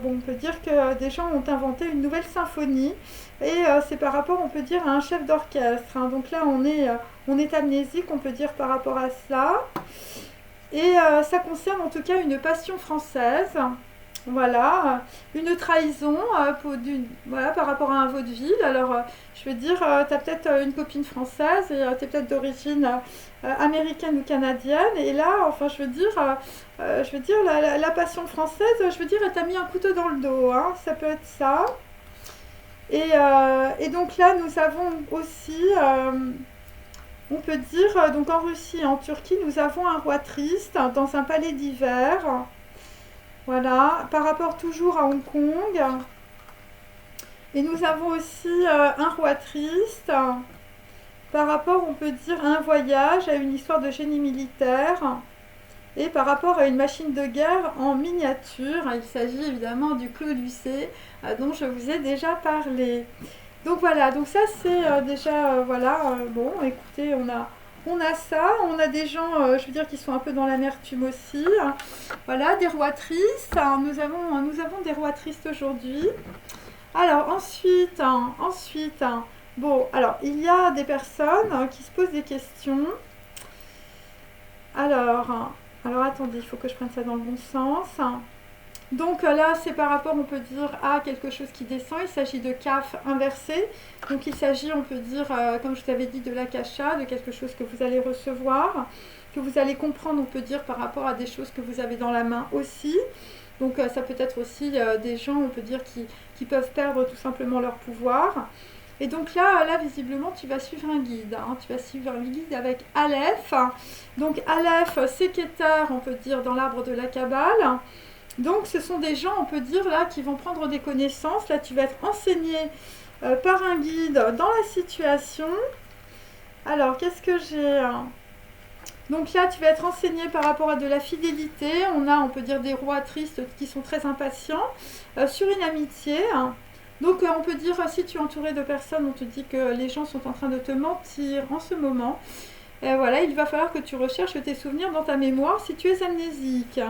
bon, on peut dire que des gens ont inventé une nouvelle symphonie. Et c'est par rapport, on peut dire, à un chef d'orchestre, hein. Donc là, on est amnésique, on peut dire, par rapport à cela. Et ça concerne en tout cas une passion française. Voilà, une trahison voilà, par rapport à un vaudeville. Alors, je veux dire, tu as peut-être une copine française et tu es peut-être d'origine américaine ou canadienne. Et là, enfin, je veux dire, la passion française, je veux dire, elle t'a mis un couteau dans le dos, hein. Ça peut être ça. Et donc là, nous avons aussi, on peut dire, donc en Russie et en Turquie, nous avons un roi triste dans un palais d'hiver. Voilà, par rapport toujours à Hong Kong. Et nous avons aussi un roi triste par rapport, on peut dire, à un voyage, à une histoire de génie militaire. Et par rapport à une machine de guerre en miniature. Il s'agit évidemment du Claude Lucé dont je vous ai déjà parlé. Donc voilà, donc ça c'est déjà, voilà, bon, écoutez, on a ça, on a des gens, je veux dire, qui sont un peu dans l'amertume aussi. Voilà, des rois tristes, nous avons des rois tristes aujourd'hui. Alors ensuite, bon, alors il y a des personnes qui se posent des questions. Alors attendez, il faut que je prenne ça dans le bon sens. Donc là, c'est par rapport, on peut dire, à quelque chose qui descend. Il s'agit de CAF inversé. Donc il s'agit, on peut dire, comme je t'avais dit, de l'akasha, de quelque chose que vous allez recevoir, que vous allez comprendre, on peut dire, par rapport à des choses que vous avez dans la main aussi. Donc ça peut être aussi des gens, on peut dire, qui peuvent perdre tout simplement leur pouvoir. Et donc là visiblement, tu vas suivre un guide. Hein. Tu vas suivre un guide avec Aleph. Donc Aleph, c'est Keter, on peut dire, dans l'arbre de la Kabbale. Donc ce sont des gens, on peut dire, là, qui vont prendre des connaissances. Là, tu vas être enseigné par un guide dans la situation. Alors, qu'est-ce que j'ai Donc là, tu vas être enseigné par rapport à de la fidélité. On peut dire, des rois tristes qui sont très impatients sur une amitié. Donc on peut dire, si tu es entouré de personnes, on te dit que les gens sont en train de te mentir en ce moment. Voilà, il va falloir que tu recherches tes souvenirs dans ta mémoire si tu es amnésique.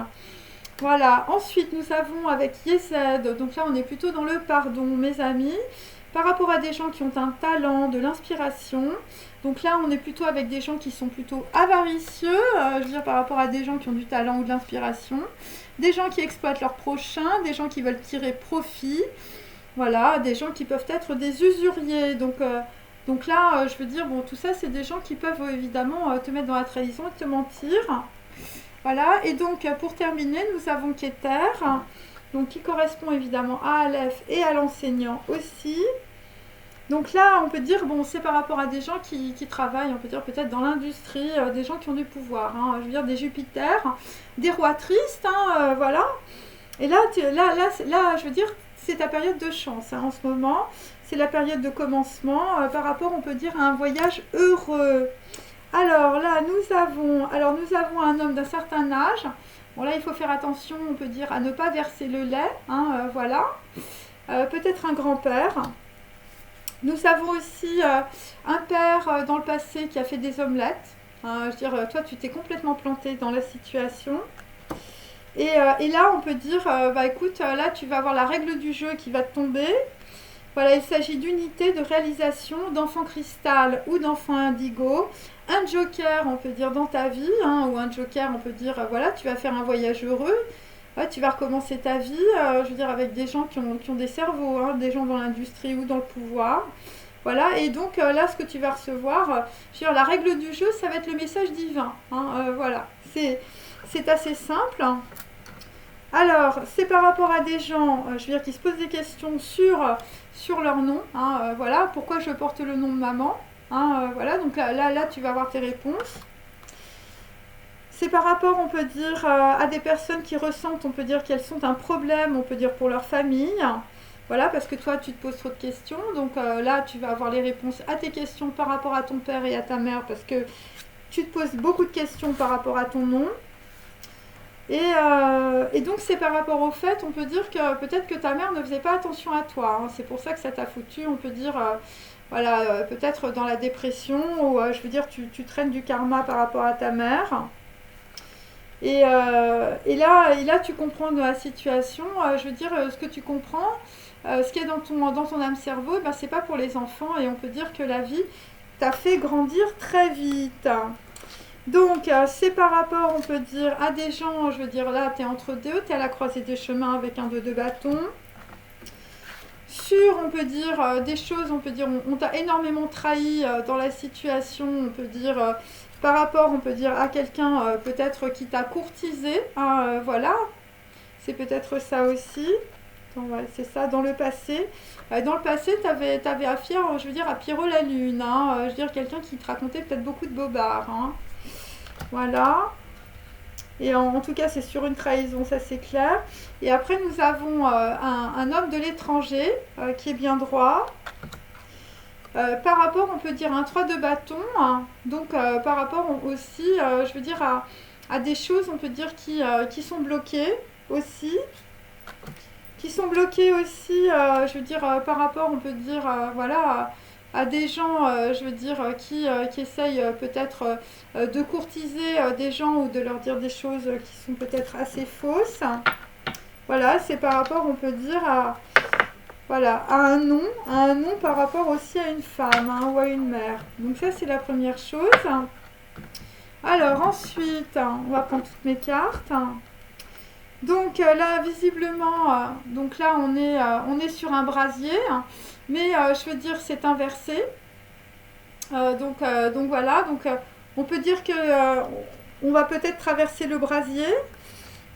Voilà, ensuite nous avons avec Yesed, donc là on est plutôt dans le pardon, mes amis, par rapport à des gens qui ont un talent, de l'inspiration. Donc là on est plutôt avec des gens qui sont plutôt avaricieux, je veux dire par rapport à des gens qui ont du talent ou de l'inspiration, des gens qui exploitent leurs prochains, des gens qui veulent tirer profit, voilà, des gens qui peuvent être des usuriers. Donc là, je veux dire, bon, tout ça c'est des gens qui peuvent évidemment te mettre dans la trahison et te mentir. Voilà, et donc pour terminer, nous avons Keter, donc qui correspond évidemment à Aleph et à l'enseignant aussi. Donc là, on peut dire, bon, c'est par rapport à des gens qui travaillent, on peut dire peut-être dans l'industrie, des gens qui ont du pouvoir, hein, je veux dire des Jupiters, des rois tristes, hein, voilà. Et là, je veux dire, c'est ta période de chance hein, en ce moment, c'est la période de commencement par rapport, on peut dire, à un voyage heureux. Alors là, nous avons un homme d'un certain âge. Bon là, il faut faire attention, on peut dire, à ne pas verser le lait. Hein, voilà. Peut-être un grand-père. Nous avons aussi un père dans le passé qui a fait des omelettes. Je veux dire, toi, tu t'es complètement planté dans la situation. Et là, on peut dire, bah écoute, là, tu vas avoir la règle du jeu qui va te tomber. Voilà, il s'agit d'unité de réalisation d'enfant cristal ou d'enfant indigo. Un joker, on peut dire, dans ta vie, hein, ou un joker, on peut dire, voilà, tu vas faire un voyage heureux. Ouais, tu vas recommencer ta vie, je veux dire, avec des gens qui ont des cerveaux, hein, des gens dans l'industrie ou dans le pouvoir. Voilà, et donc là, ce que tu vas recevoir, je veux dire, la règle du jeu, ça va être le message divin. Hein, voilà, c'est assez simple. Alors, c'est par rapport à des gens, je veux dire, qui se posent des questions sur leur nom. Hein, voilà, pourquoi je porte le nom de maman. Hein, voilà, donc là, tu vas avoir tes réponses. C'est par rapport, on peut dire, à des personnes qui ressentent, on peut dire qu'elles sont un problème, on peut dire pour leur famille. Voilà, parce que toi, tu te poses trop de questions. Donc là, tu vas avoir les réponses à tes questions par rapport à ton père et à ta mère, parce que tu te poses beaucoup de questions par rapport à ton nom. Et donc c'est par rapport au fait, on peut dire que peut-être que ta mère ne faisait pas attention à toi. Hein. C'est pour ça que ça t'a foutu, on peut dire, voilà, peut-être dans la dépression, ou je veux dire, tu traînes du karma par rapport à ta mère. Et là, tu comprends la situation. Je veux dire, ce que tu comprends, ce qui est dans ton âme-cerveau, ben, c'est pas pour les enfants. Et on peut dire que la vie t'a fait grandir très vite. Donc, c'est par rapport, on peut dire, à des gens, je veux dire, là, tu es entre deux, tu es à la croisée des chemins avec un 2 de bâton. Sur, on peut dire, des choses, on peut dire, on t'a énormément trahi dans la situation, on peut dire, par rapport, on peut dire, à quelqu'un peut-être qui t'a courtisé, hein, voilà, c'est peut-être ça aussi. Donc, ouais, c'est ça, dans le passé. Dans le passé, t'avais affaire, je veux dire, à Pierrot la Lune, hein, je veux dire, quelqu'un qui te racontait peut-être beaucoup de bobards, hein. Voilà. Et en tout cas, c'est sur une trahison, ça c'est clair. Et après, nous avons un homme de l'étranger qui est bien droit. Par rapport, on peut dire, à un 3 de bâton. Hein. Donc, par rapport aussi, je veux dire, à des choses, on peut dire, qui sont bloquées aussi. Qui sont bloquées aussi, je veux dire, par rapport, on peut dire, voilà, à des gens, je veux dire, qui essayent peut-être de courtiser des gens ou de leur dire des choses qui sont peut-être assez fausses. Voilà, c'est par rapport, on peut dire, voilà, à un nom par rapport aussi à une femme hein, ou à une mère. Donc ça, c'est la première chose. Alors ensuite, on va prendre toutes mes cartes. Donc là, visiblement, donc là, on est sur un brasier, hein, mais je veux dire, c'est inversé. Donc voilà, on peut dire que on va peut-être traverser le brasier.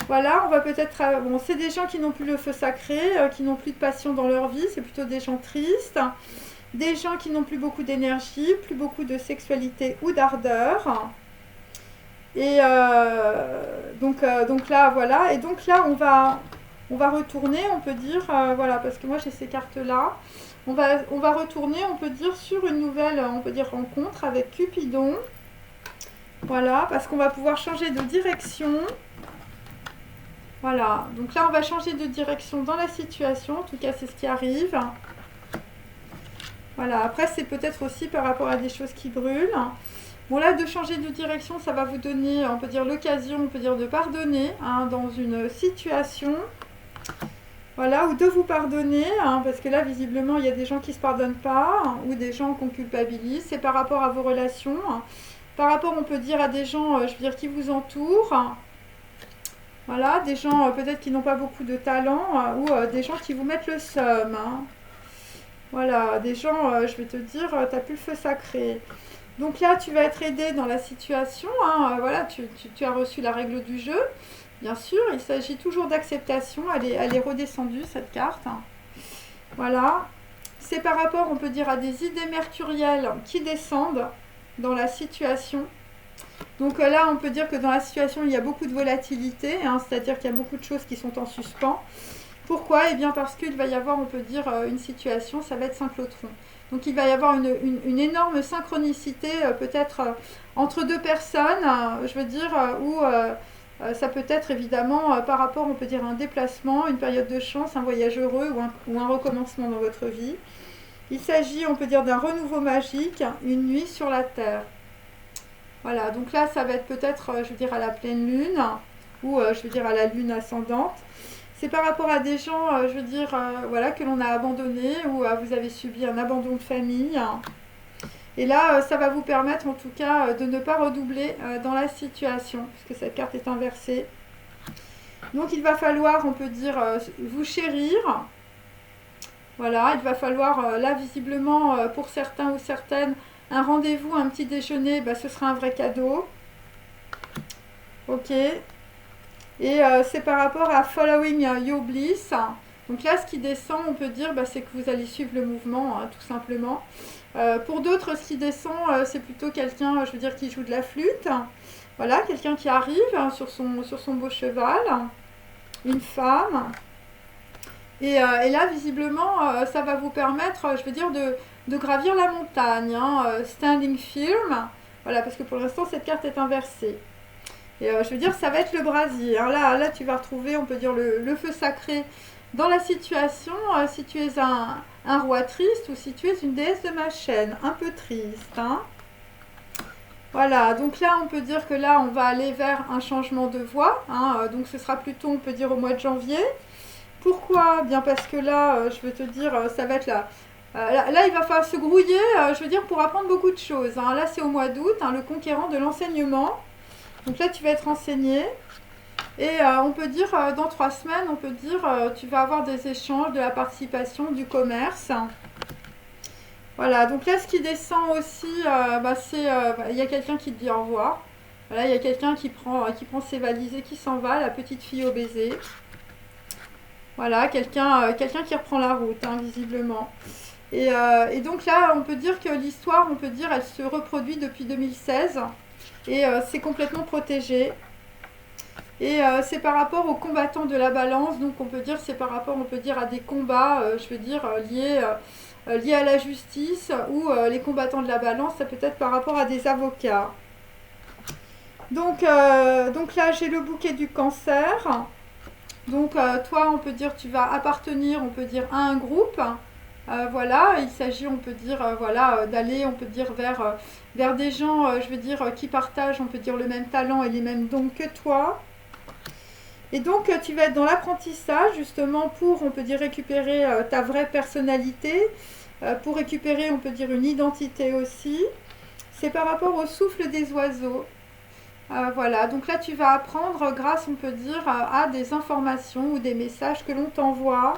Voilà, on va peut-être. Bon, c'est des gens qui n'ont plus le feu sacré, qui n'ont plus de passion dans leur vie, c'est plutôt des gens tristes, des gens qui n'ont plus beaucoup d'énergie, plus beaucoup de sexualité ou d'ardeur. Et donc là, voilà. Et donc là, on va retourner, on peut dire, voilà, parce que moi j'ai ces cartes-là. On va retourner, on peut dire, sur une nouvelle, on peut dire, rencontre avec Cupidon. Voilà, parce qu'on va pouvoir changer de direction. Voilà, donc là on va changer de direction dans la situation, en tout cas c'est ce qui arrive. Voilà, après c'est peut-être aussi par rapport à des choses qui brûlent. Bon là de changer de direction, ça va vous donner, on peut dire l'occasion, on peut dire de pardonner hein, dans une situation. Voilà, ou de vous pardonner, hein, parce que là visiblement il y a des gens qui ne se pardonnent pas, hein, ou des gens qu'on culpabilise, c'est par rapport à vos relations. Hein. Par rapport on peut dire à des gens, je veux dire, qui vous entourent. Voilà, des gens peut-être qui n'ont pas beaucoup de talent ou des gens qui vous mettent le seum. Hein. Voilà, des gens, je vais te dire, tu n'as plus le feu sacré. Donc là, tu vas être aidé dans la situation. Hein, voilà, tu as reçu la règle du jeu. Bien sûr, il s'agit toujours d'acceptation. Elle est redescendue, cette carte. Hein. Voilà. C'est par rapport, on peut dire, à des idées mercurielles qui descendent dans la situation. Donc là, on peut dire que dans la situation, il y a beaucoup de volatilité, hein, c'est-à-dire qu'il y a beaucoup de choses qui sont en suspens. Pourquoi? Eh bien parce qu'il va y avoir, on peut dire, une situation, ça va être synchlotron. Donc il va y avoir une énorme synchronicité, peut-être entre deux personnes, je veux dire, où ça peut être évidemment par rapport, on peut dire, à un déplacement, une période de chance, un voyage heureux ou un recommencement dans votre vie. Il s'agit, on peut dire, d'un renouveau magique, une nuit sur la Terre. Voilà, donc là, ça va être peut-être, je veux dire, à la pleine lune, ou je veux dire à la lune ascendante. C'est par rapport à des gens, je veux dire, voilà, que l'on a abandonnés, ou vous avez subi un abandon de famille. Et là, ça va vous permettre, en tout cas, de ne pas redoubler dans la situation, puisque cette carte est inversée. Donc, il va falloir, on peut dire, vous chérir. Voilà, il va falloir, là, visiblement, pour certains ou certaines, un rendez-vous, un petit déjeuner, bah, ce sera un vrai cadeau. Ok. Et c'est par rapport à Following Your Bliss. Donc là, ce qui descend, on peut dire, bah, c'est que vous allez suivre le mouvement, hein, tout simplement. Pour d'autres, ce qui descend, c'est plutôt quelqu'un, je veux dire, qui joue de la flûte. Voilà, quelqu'un qui arrive hein, sur son beau cheval. Une femme. Et là, visiblement, ça va vous permettre, je veux dire, de gravir la montagne. Hein, standing firm. Voilà, parce que pour l'instant, cette carte est inversée. Et je veux dire, ça va être le brasier. Hein. Là, tu vas retrouver, on peut dire, le feu sacré dans la situation. Si tu es un roi triste ou si tu es une déesse de ma chaîne, un peu triste. Hein. Voilà, donc là, on peut dire que là, on va aller vers un changement de voie. Hein. Donc ce sera plutôt, on peut dire, au mois de janvier. Pourquoi? Bien parce que là, je veux te dire, ça va être là. Là, il va falloir se grouiller, je veux dire, pour apprendre beaucoup de choses. Hein. Là, c'est au mois d'août, hein, le conquérant de l'enseignement. Donc là, tu vas être renseigné. Et on peut dire, dans 3 semaines, on peut dire, tu vas avoir des échanges, de la participation, du commerce. Voilà, donc là, ce qui descend aussi, bah, c'est, il y a quelqu'un qui te dit au revoir. Voilà, il y a quelqu'un qui prend ses valises et qui s'en va, la petite fille au baiser. Voilà, quelqu'un qui reprend la route, hein, visiblement. Et donc là, on peut dire que l'histoire, on peut dire, elle se reproduit depuis 2016. Et c'est complètement protégé. Et c'est par rapport aux combattants de la balance, donc on peut dire c'est par rapport, on peut dire à des combats, je veux dire liés à la justice ou les combattants de la balance, ça peut être par rapport à des avocats. Donc là j'ai le bouquet du cancer. Donc toi on peut dire tu vas appartenir, on peut dire à un groupe. Voilà, il s'agit, on peut dire, voilà, d'aller, on peut dire, vers des gens, je veux dire, qui partagent, on peut dire, le même talent et les mêmes dons que toi. Et donc, tu vas être dans l'apprentissage, justement, pour, on peut dire, récupérer ta vraie personnalité, pour récupérer, on peut dire, une identité aussi. C'est par rapport au souffle des oiseaux. Voilà, donc là tu vas apprendre grâce, on peut dire, à des informations ou des messages que l'on t'envoie.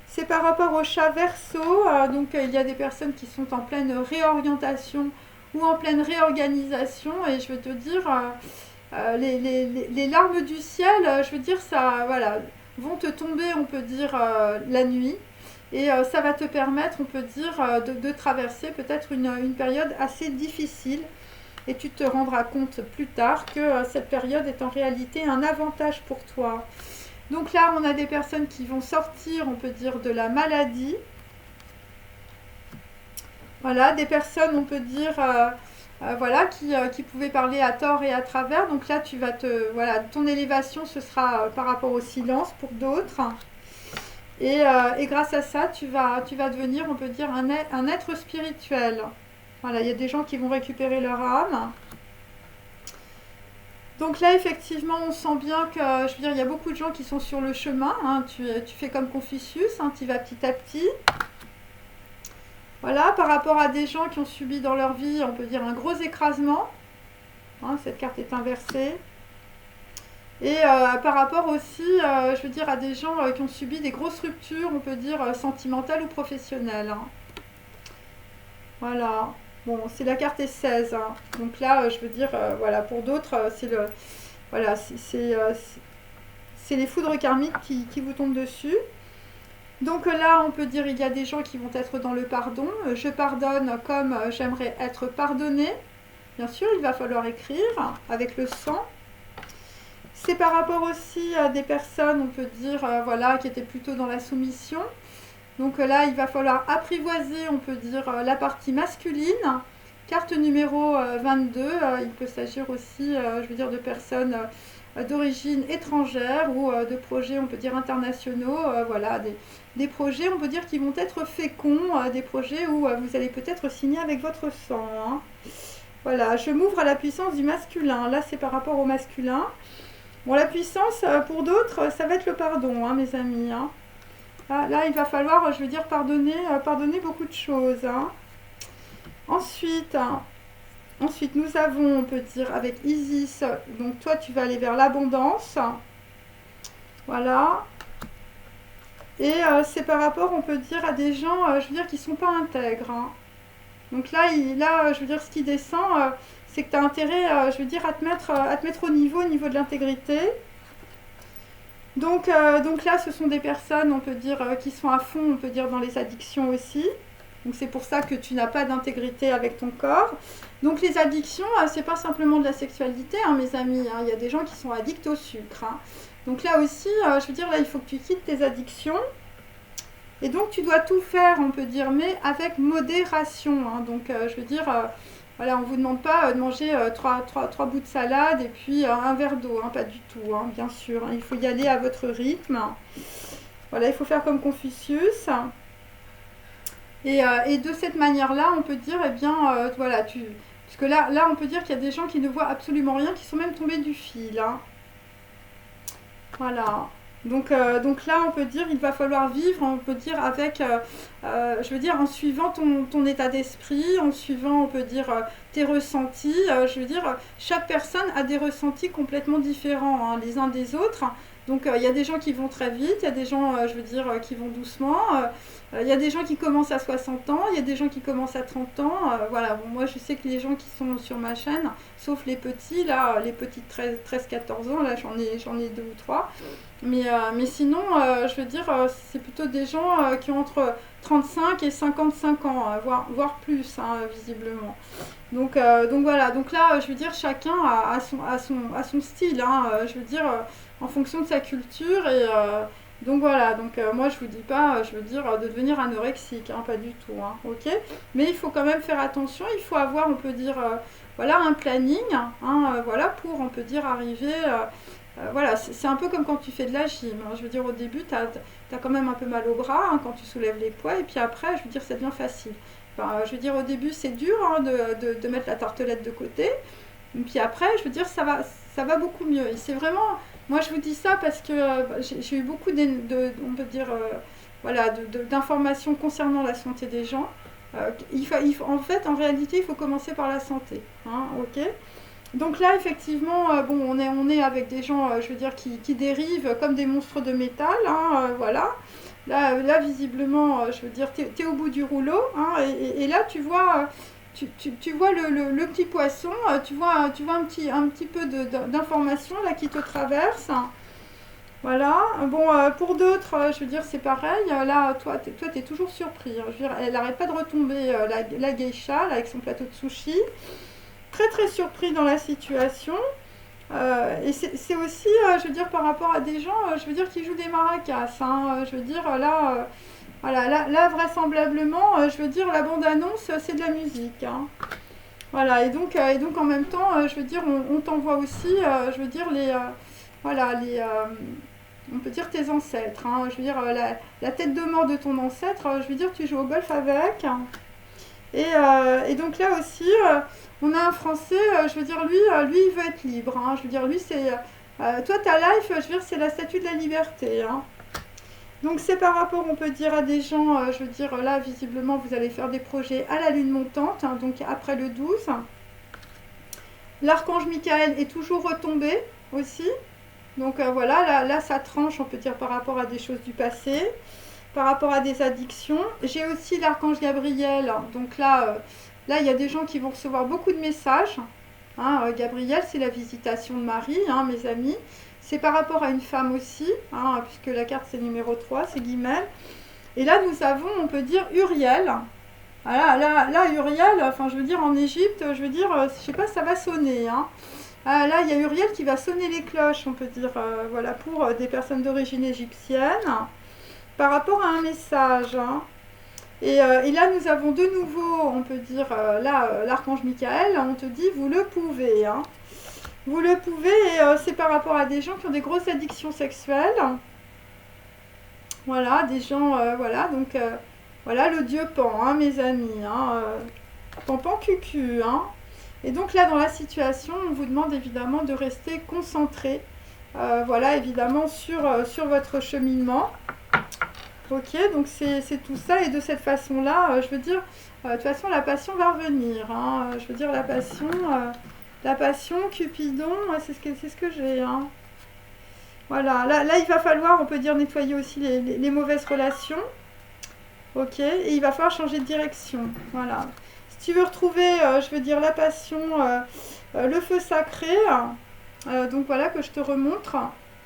C'est par rapport au chat Verseau, donc il y a des personnes qui sont en pleine réorientation ou en pleine réorganisation, et je veux te dire, les larmes du ciel, je veux dire, ça, voilà, vont te tomber, on peut dire, la nuit. Et ça va te permettre, on peut dire, de traverser peut-être une période assez difficile. Et tu te rendras compte plus tard que cette période est en réalité un avantage pour toi. Donc là, on a des personnes qui vont sortir, on peut dire, de la maladie. Voilà, des personnes, on peut dire, voilà, qui pouvaient parler à tort et à travers. Donc là, tu vas voilà, ton élévation, ce sera par rapport au silence pour d'autres. Et grâce à ça, tu vas devenir, on peut dire, un être spirituel. Voilà, il y a des gens qui vont récupérer leur âme. Donc là, effectivement, on sent bien que, je veux dire, il y a beaucoup de gens qui sont sur le chemin. Hein. Tu fais comme Confucius, hein, tu y vas petit à petit. Voilà, par rapport à des gens qui ont subi dans leur vie, on peut dire, un gros écrasement. Hein, cette carte est inversée. Et par rapport aussi, je veux dire, à des gens qui ont subi des grosses ruptures, on peut dire, sentimentales ou professionnelles. Hein. Voilà. Bon, c'est la carte est 16. Hein. Donc là, je veux dire, voilà, pour d'autres, c'est le, voilà, c'est les foudres karmiques qui vous tombent dessus. Donc là, on peut dire, il y a des gens qui vont être dans le pardon. Je pardonne comme j'aimerais être pardonné. Bien sûr, il va falloir écrire avec le sang. C'est par rapport aussi à des personnes, on peut dire, voilà, qui étaient plutôt dans la soumission. Donc là, il va falloir apprivoiser, on peut dire, la partie masculine. Carte numéro 22, il peut s'agir aussi, je veux dire, de personnes d'origine étrangère ou de projets, on peut dire, internationaux. Voilà, des projets, on peut dire, qui vont être féconds, des projets où vous allez peut-être signer avec votre sang. Hein. Voilà, je m'ouvre à la puissance du masculin. Là, c'est par rapport au masculin. Bon, la puissance, pour d'autres, ça va être le pardon, hein, mes amis. Hein. Là, il va falloir, je veux dire, pardonner beaucoup de choses. Hein. Ensuite, nous avons, on peut dire, avec Isis, donc toi, tu vas aller vers l'abondance. Voilà. Et c'est par rapport, on peut dire, à des gens, je veux dire, qui ne sont pas intègres. Hein. Donc là, je veux dire, ce qui descend, c'est que tu as intérêt, je veux dire, à te mettre au niveau de l'intégrité. Donc là, ce sont des personnes, on peut dire, qui sont à fond, on peut dire, dans les addictions aussi. Donc c'est pour ça que tu n'as pas d'intégrité avec ton corps. Donc les addictions, c'est pas simplement de la sexualité, hein, mes amis. Hein. Il y a des gens qui sont addicts au sucre. Hein. Donc là aussi, je veux dire, là, il faut que tu quittes tes addictions. Et donc tu dois tout faire, on peut dire, mais avec modération. Hein. Donc je veux dire, voilà, on ne vous demande pas de manger trois bouts de salade et puis un verre d'eau, hein, pas du tout, hein, bien sûr. Hein. Il faut y aller à votre rythme. Voilà, il faut faire comme Confucius. Et de cette manière-là, on peut dire, eh bien, voilà, parce que là, on peut dire qu'il y a des gens qui ne voient absolument rien, qui sont même tombés du fil. Hein. Voilà. Donc là, on peut dire, il va falloir vivre, on peut dire, avec, je veux dire, en suivant ton état d'esprit, en suivant, on peut dire, tes ressentis. Je veux dire, chaque personne a des ressentis complètement différents, hein, les uns des autres. Donc il y a des gens qui vont très vite, il y a des gens, je veux dire, qui vont doucement. Il y a des gens qui commencent à 60 ans, il y a des gens qui commencent à 30 ans. Voilà, bon, moi je sais que les gens qui sont sur ma chaîne, sauf les petits, là, les petits de 13-14 ans, là j'en ai deux ou trois. Mais sinon, je veux dire, c'est plutôt des gens qui ont entre 35 et 55 ans, voire plus, hein, visiblement. Donc voilà, donc là, je veux dire, chacun a son style, hein, je veux dire, en fonction de sa culture. Et donc voilà, donc moi je vous dis pas, je veux dire, de devenir anorexique, hein, pas du tout, hein, ok. Mais il faut quand même faire attention, il faut avoir, on peut dire, voilà, un planning, hein, voilà, pour, on peut dire, arriver... voilà, c'est un peu comme quand tu fais de la gym. Hein. Je veux dire, au début, tu as quand même un peu mal au bras, hein, quand tu soulèves les poids, et puis après, je veux dire, ça devient facile. Enfin, je veux dire, au début, c'est dur, hein, de mettre la tartelette de côté, et puis après, je veux dire, ça va beaucoup mieux. Et c'est vraiment, moi, je vous dis ça parce que j'ai eu beaucoup on peut dire, voilà, d'informations concernant la santé des gens. En fait, en réalité, il faut commencer par la santé, hein, ok. Donc là, effectivement, bon, on est avec des gens, je veux dire, qui dérivent comme des monstres de métal, hein, voilà. Là, visiblement, je veux dire, t'es au bout du rouleau, hein, et là, tu vois, tu vois le petit poisson, tu vois un petit peu d'informations là qui te traverse. Voilà. Bon, pour d'autres, je veux dire, c'est pareil. Là, t'es toujours surpris, hein. Je veux dire, elle n'arrête pas de retomber, la geisha, là, avec son plateau de sushi. Très, très surpris dans la situation. Et c'est aussi, je veux dire, par rapport à des gens, je veux dire, qui jouent des maracas, hein. Je veux dire, là, voilà, là, vraisemblablement, je veux dire, la bande-annonce, c'est de la musique, hein. Voilà, et donc en même temps, je veux dire, on t'envoie aussi, je veux dire, voilà, on peut dire tes ancêtres, hein. Je veux dire, la tête de mort de ton ancêtre, je veux dire, tu joues au golf avec. Et donc là aussi, on a un Français, je veux dire, lui, il veut être libre, hein. Je veux dire, lui, c'est... toi, ta life, je veux dire, c'est la statue de la liberté, hein. Donc c'est par rapport, on peut dire, à des gens, je veux dire, là, visiblement, vous allez faire des projets à la lune montante, hein, donc après le 12. L'archange Michael est toujours retombé aussi. Donc voilà, là, ça tranche, on peut dire, par rapport à des choses du passé, par rapport à des addictions. J'ai aussi l'archange Gabriel. Donc là, il y a des gens qui vont recevoir beaucoup de messages, hein. Gabriel, c'est la visitation de Marie, hein, mes amis. C'est par rapport à une femme aussi, hein, puisque la carte c'est numéro 3, c'est Guimel. Et là, nous avons, on peut dire, Uriel. Voilà, là, Uriel, enfin, je veux dire, en Égypte, je veux dire, je sais pas, ça va sonner, hein. Ah, là, il y a Uriel qui va sonner les cloches, on peut dire, voilà, pour des personnes d'origine égyptienne, par rapport à un message, hein. Et là, nous avons de nouveau, on peut dire, l'archange Michael, on te dit, vous le pouvez, hein. Vous le pouvez, et c'est par rapport à des gens qui ont des grosses addictions sexuelles. Voilà, des gens, voilà, donc, voilà, le dieu Pan, hein, mes amis, hein, Pan Pan Cucu, hein. Et donc là, dans la situation, on vous demande évidemment de rester concentré, voilà, évidemment, sur votre cheminement. Ok, donc c'est tout ça, et de cette façon-là, je veux dire, de toute façon, la passion va revenir, hein. Je veux dire, la passion, Cupidon, c'est ce que j'ai, hein. Voilà, là, il va falloir, on peut dire, nettoyer aussi les mauvaises relations. Ok, et il va falloir changer de direction. Voilà. Si tu veux retrouver, je veux dire, la passion, le feu sacré, donc voilà, que je te remontre.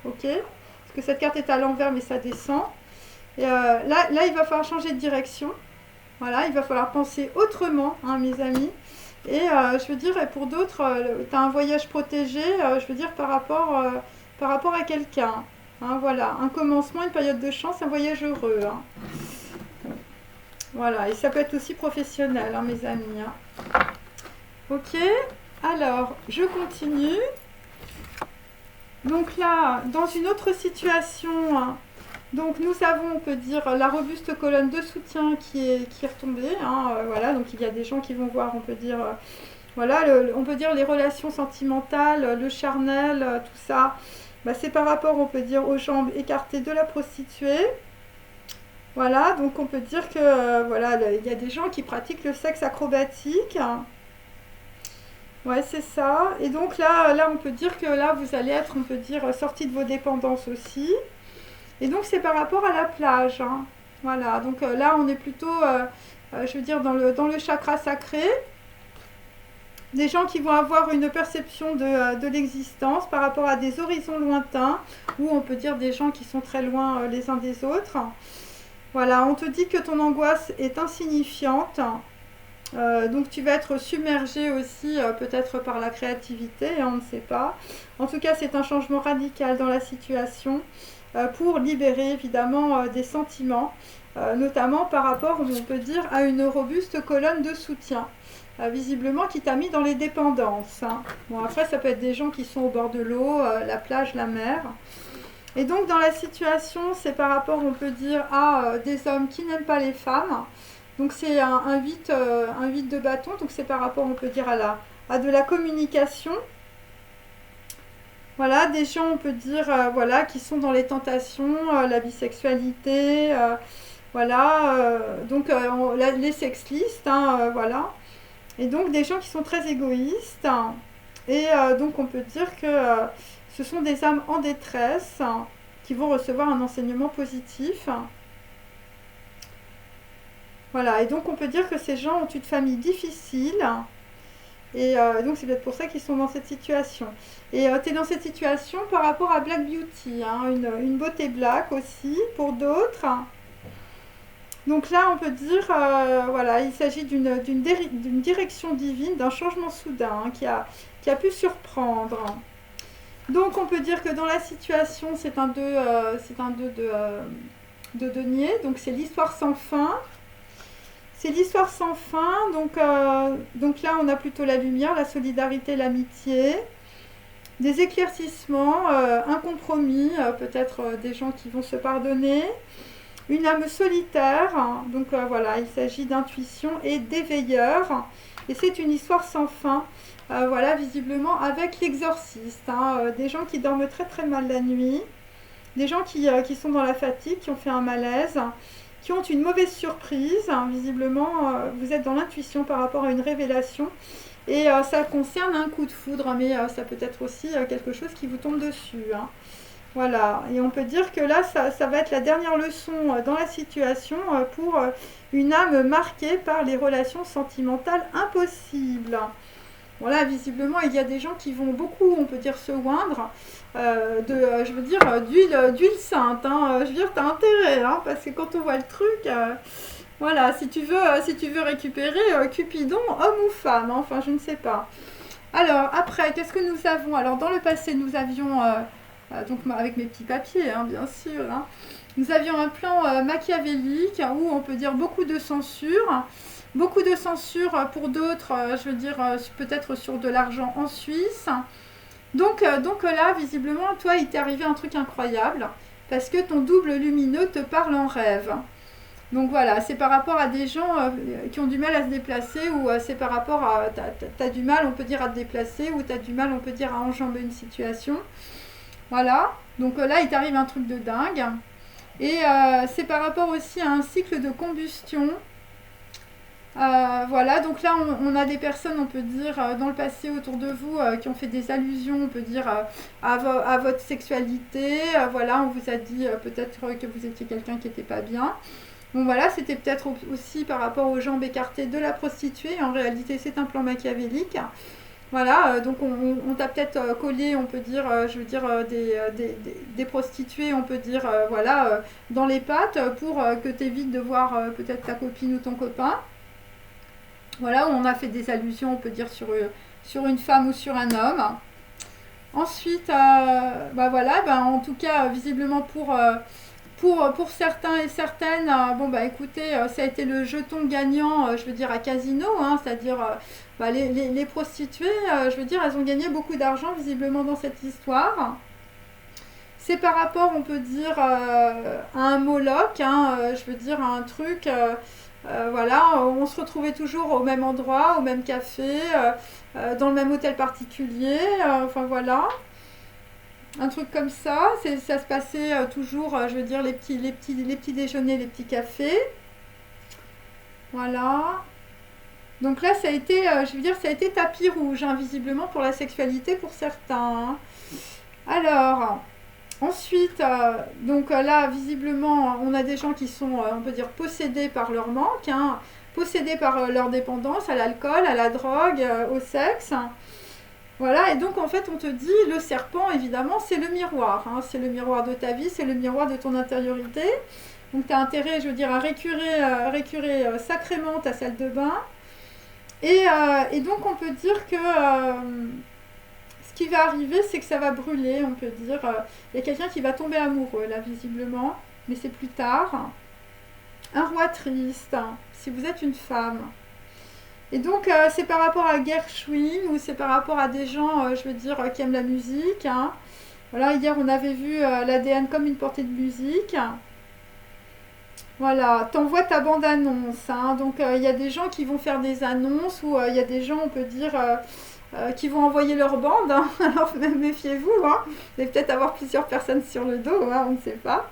Ok, parce que cette carte est à l'envers, mais ça descend. Et là, il va falloir changer de direction. Voilà, il va falloir penser autrement, hein, mes amis. Et je veux dire, et pour d'autres, tu as un voyage protégé, je veux dire, par rapport à quelqu'un. Hein, voilà, un commencement, une période de chance, un voyage heureux, hein. Voilà, et ça peut être aussi professionnel, hein, mes amis, hein. Ok, alors, je continue. Donc là, dans une autre situation, hein, donc nous avons, on peut dire, la robuste colonne de soutien qui est retombée, hein, voilà, donc il y a des gens qui vont voir, on peut dire, voilà, on peut dire les relations sentimentales, le charnel, tout ça, bah, c'est par rapport, on peut dire, aux jambes écartées de la prostituée. Voilà, donc on peut dire que voilà, il y a des gens qui pratiquent le sexe acrobatique. Ouais, c'est ça. Et donc là, on peut dire que là, vous allez être, on peut dire, sorti de vos dépendances aussi. Et donc c'est par rapport à la plage, hein. Voilà, donc là, on est plutôt, je veux dire, dans le chakra sacré. Des gens qui vont avoir une perception de l'existence par rapport à des horizons lointains, ou on peut dire des gens qui sont très loin les uns des autres. Voilà, on te dit que ton angoisse est insignifiante, donc tu vas être submergé aussi peut-être par la créativité, hein, on ne sait pas. En tout cas, c'est un changement radical dans la situation pour libérer évidemment des sentiments, notamment par rapport, on peut dire, à une robuste colonne de soutien, visiblement qui t'a mis dans les dépendances, hein. Bon, après, ça peut être des gens qui sont au bord de l'eau, la plage, la mer. Et donc dans la situation, c'est par rapport, on peut dire, à des hommes qui n'aiment pas les femmes. Donc c'est un 8 de bâton, donc c'est par rapport, on peut dire, à de la communication. Voilà, des gens, on peut dire, voilà, qui sont dans les tentations, la bisexualité, voilà, donc les sexlistes, hein, voilà. Et donc des gens qui sont très égoïstes, hein. Et donc on peut dire que ce sont des âmes en détresse qui vont recevoir un enseignement positif. Voilà, et donc on peut dire que ces gens ont une famille difficile. Et donc c'est peut-être pour ça qu'ils sont dans cette situation. Et tu es dans cette situation par rapport à Black Beauty, hein, une beauté black aussi pour d'autres. Donc là on peut dire, voilà, il s'agit d'une direction divine, d'un changement soudain hein, qui a pu surprendre. Donc on peut dire que dans la situation c'est un 2 de denier, donc c'est l'histoire sans fin. C'est l'histoire sans fin, donc là on a plutôt la lumière, la solidarité, l'amitié, des éclaircissements, un compromis, peut-être des gens qui vont se pardonner, une âme solitaire, donc voilà, il s'agit d'intuition et d'éveilleur, et c'est une histoire sans fin, voilà, visiblement avec l'exorciste, hein, des gens qui dorment très très mal la nuit, des gens qui sont dans la fatigue, qui ont fait un malaise, qui ont une mauvaise surprise. Hein, visiblement, vous êtes dans l'intuition par rapport à une révélation. Et ça concerne un coup de foudre, mais ça peut être aussi quelque chose qui vous tombe dessus. Hein. Voilà, et on peut dire que là, ça va être la dernière leçon dans la situation pour une âme marquée par les relations sentimentales impossibles. Voilà, visiblement, il y a des gens qui vont beaucoup, on peut dire, se oindre je veux dire, d'huile sainte. Hein. Je veux dire, t'as intérêt, hein, parce que quand on voit le truc, voilà, si tu veux récupérer Cupidon, homme ou femme, hein, enfin, je ne sais pas. Alors, après, qu'est-ce que nous avons? Alors, dans le passé, nous avions, donc avec mes petits papiers, hein, bien sûr, hein, nous avions un plan machiavélique où on peut dire beaucoup de censure. Beaucoup de censure pour d'autres, je veux dire, peut-être sur de l'argent en Suisse. Donc là, visiblement, toi, il t'est arrivé un truc incroyable, parce que ton double lumineux te parle en rêve. Donc voilà, c'est par rapport à des gens qui ont du mal à se déplacer, ou c'est par rapport à... T'as du mal, on peut dire, à te déplacer, ou t'as du mal, on peut dire, à enjamber une situation. Voilà, donc là, il t'arrive un truc de dingue. Et c'est par rapport aussi à un cycle de combustion. Voilà, donc là on a des personnes, on peut dire, dans le passé autour de vous qui ont fait des allusions, on peut dire, à votre sexualité. Voilà, on vous a dit peut-être que vous étiez quelqu'un qui n'était pas bien. Bon voilà, c'était peut-être aussi par rapport aux jambes écartées de la prostituée. En réalité, c'est un plan machiavélique. Voilà, donc on t'a peut-être collé, on peut dire, je veux dire, des prostituées, on peut dire, voilà, dans les pattes pour que tu évites de voir peut-être ta copine ou ton copain. Voilà, on a fait des allusions, on peut dire, sur une femme ou sur un homme. Ensuite, bah voilà, bah en tout cas, visiblement pour certains et certaines, bon bah écoutez, ça a été le jeton gagnant, je veux dire, à Casino, hein, c'est-à-dire bah, les prostituées, je veux dire, elles ont gagné beaucoup d'argent visiblement dans cette histoire. C'est par rapport, on peut dire, à un Moloch, hein, je veux dire, à un truc... voilà, on se retrouvait toujours au même endroit, au même café, dans le même hôtel particulier, enfin voilà, un truc comme ça. Ça se passait toujours, je veux dire, les petits déjeuners, les petits cafés, voilà. Donc là, ça a été, je veux dire, ça a été tapis rouge, hein, visiblement pour la sexualité pour certains. Hein. Alors. Ensuite, donc là, visiblement, on a des gens qui sont, on peut dire, possédés par leur manque, hein, possédés par leur dépendance à l'alcool, à la drogue, au sexe. Voilà, et donc en fait, on te dit, le serpent, évidemment, c'est le miroir. Hein, c'est le miroir de ta vie, c'est le miroir de ton intériorité. Donc tu as intérêt, je veux dire, à récurer sacrément ta salle de bain. Et donc on peut dire que... ce qui va arriver, c'est que ça va brûler, on peut dire. Il y a quelqu'un qui va tomber amoureux, là, visiblement, mais c'est plus tard. Un roi triste, hein, si vous êtes une femme. Et donc, c'est par rapport à Gershwin, ou c'est par rapport à des gens, je veux dire, qui aiment la musique. Hein. Voilà, hier, on avait vu l'ADN comme une portée de musique. Voilà, t'envoies ta bande-annonce. Hein. Donc, il y a des gens qui vont faire des annonces, ou il y a des gens, on peut dire... qui vont envoyer leur bande, hein. Alors méfiez-vous, hein. Vous allez peut-être avoir plusieurs personnes sur le dos, hein, on ne sait pas.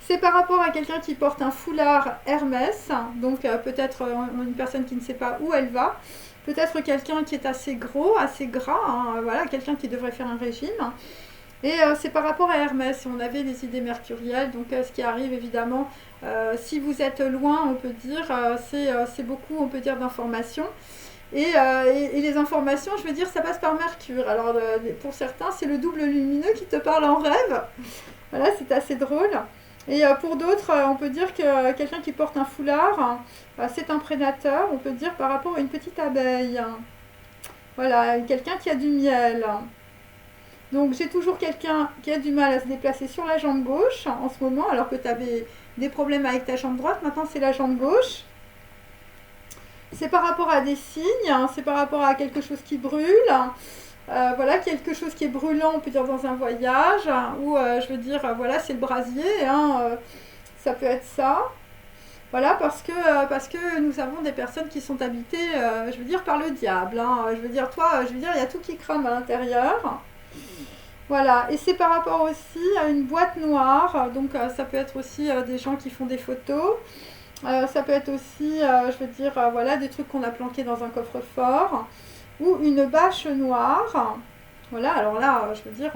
C'est par rapport à quelqu'un qui porte un foulard Hermès, donc peut-être une personne qui ne sait pas où elle va, peut-être quelqu'un qui est assez gros, assez gras, hein, voilà, quelqu'un qui devrait faire un régime. Et c'est par rapport à Hermès, on avait les idées mercurielles, donc ce qui arrive évidemment, si vous êtes loin, on peut dire, c'est beaucoup, on peut dire, d'informations. Et les informations, je veux dire, ça passe par Mercure. Alors pour certains, c'est le double lumineux qui te parle en rêve. Voilà, c'est assez drôle. Et pour d'autres, on peut dire que quelqu'un qui porte un foulard, c'est un prédateur, on peut dire, par rapport à une petite abeille. Voilà, quelqu'un qui a du miel. Donc j'ai toujours quelqu'un qui a du mal à se déplacer sur la jambe gauche en ce moment, alors que tu avais des problèmes avec ta jambe droite, maintenant c'est la jambe gauche. C'est par rapport à des signes, c'est par rapport à quelque chose qui brûle. Voilà, quelque chose qui est brûlant, on peut dire dans un voyage, ou je veux dire, voilà, c'est le brasier, hein, ça peut être ça. Voilà, parce que nous avons des personnes qui sont habitées, je veux dire, par le diable. Hein. Je veux dire, toi, je veux dire, il y a tout qui crame à l'intérieur. Voilà, et c'est par rapport aussi à une boîte noire, donc ça peut être aussi des gens qui font des photos. Ça peut être aussi, je veux dire, voilà, des trucs qu'on a planqués dans un coffre-fort. Ou une bâche noire. Voilà, alors là, je veux dire,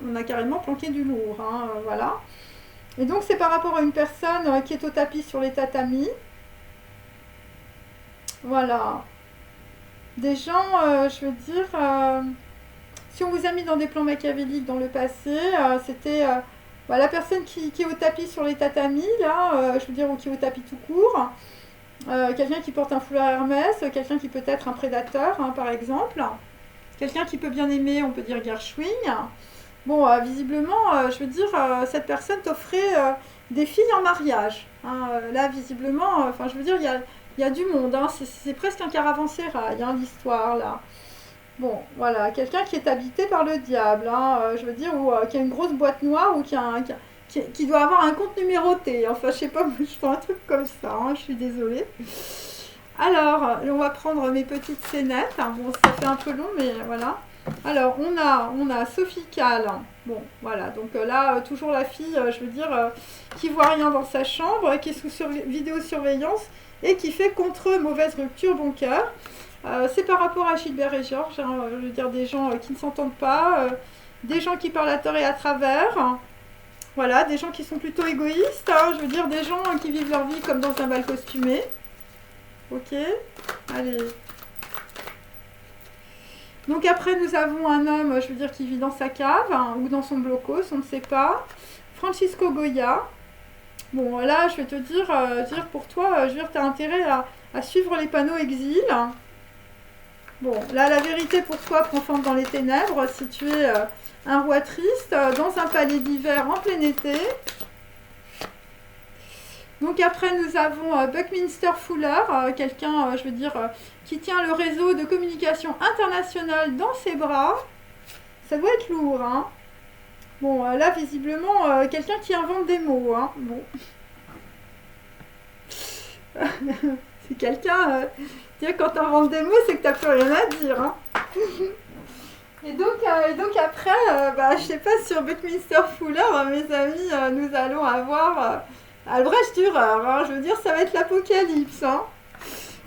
on a carrément planqué du lourd. Hein, voilà. Et donc, c'est par rapport à une personne qui est au tapis sur les tatamis. Voilà. Des gens, je veux dire, si on vous a mis dans des plans machiavéliques dans le passé, c'était la personne qui est au tapis sur les tatamis, là, je veux dire, ou qui est au tapis tout court. Quelqu'un qui porte un foulard Hermès, quelqu'un qui peut être un prédateur, hein, par exemple. Quelqu'un qui peut bien aimer, on peut dire Gershwin. Bon, visiblement, je veux dire, cette personne t'offrait des filles en mariage. Hein. Là, visiblement, enfin, je veux dire, il y a du monde. Hein. C'est presque un caravansérail, hein, l'histoire, là. Bon, voilà, quelqu'un qui est habité par le diable, hein, je veux dire, ou qui a une grosse boîte noire, ou qui doit avoir un compte numéroté. Enfin, je sais pas, je fais un truc comme ça, hein, je suis désolée. Alors, on va prendre mes petites scénettes. Bon, ça fait un peu long, mais voilà. Alors, on a Sophie Calle. Bon, voilà. Donc là, toujours la fille, je veux dire, qui voit rien dans sa chambre, qui est sous vidéosurveillance et qui fait contre mauvaise rupture, bon cœur. C'est par rapport à Gilbert et Georges. Hein, je veux dire, des gens qui ne s'entendent pas, des gens qui parlent à tort et à travers. Voilà, des gens qui sont plutôt égoïstes. Hein, je veux dire, des gens qui vivent leur vie comme dans un bal costumé. Ok, allez. Donc après, nous avons un homme, je veux dire, qui vit dans sa cave, hein, ou dans son blocos, on ne sait pas. Francisco Goya. Bon, là, je vais te dire, pour toi, je veux dire, tu as intérêt à suivre les panneaux exil. Bon, là, la vérité pour toi prend forme dans les ténèbres, si tu es un roi triste, dans un palais d'hiver en plein été. Donc après, nous avons Buckminster Fuller, quelqu'un, je veux dire, qui tient le réseau de communication internationale dans ses bras. Ça doit être lourd, hein. Bon, là, visiblement, quelqu'un qui invente des mots, hein. Bon. C'est quelqu'un, quand tu inventes des mots, c'est que tu n'as plus rien à dire, hein. Et donc après, je sais pas, sur Buckminster Fuller, mes amis, nous allons avoir... Albrecht Dürer, hein, je veux dire, ça va être l'apocalypse. Hein.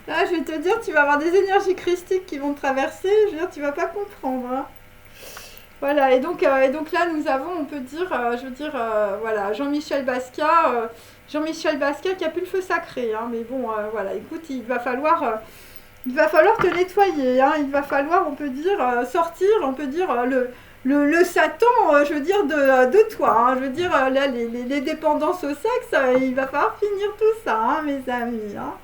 Là, je vais te dire, tu vas avoir des énergies christiques qui vont te traverser, je veux dire, tu vas pas comprendre. Hein. Voilà, et donc là, nous avons, on peut dire, je veux dire, voilà, Jean-Michel Basquiat qui a plus le feu sacré. Hein, mais bon, voilà, écoute, il va falloir te nettoyer. Hein, il va falloir, on peut dire, sortir, on peut dire, le Satan, je veux dire, de toi. Hein. Je veux dire, là, les dépendances au sexe, il va falloir finir tout ça, hein, mes amis. Hein.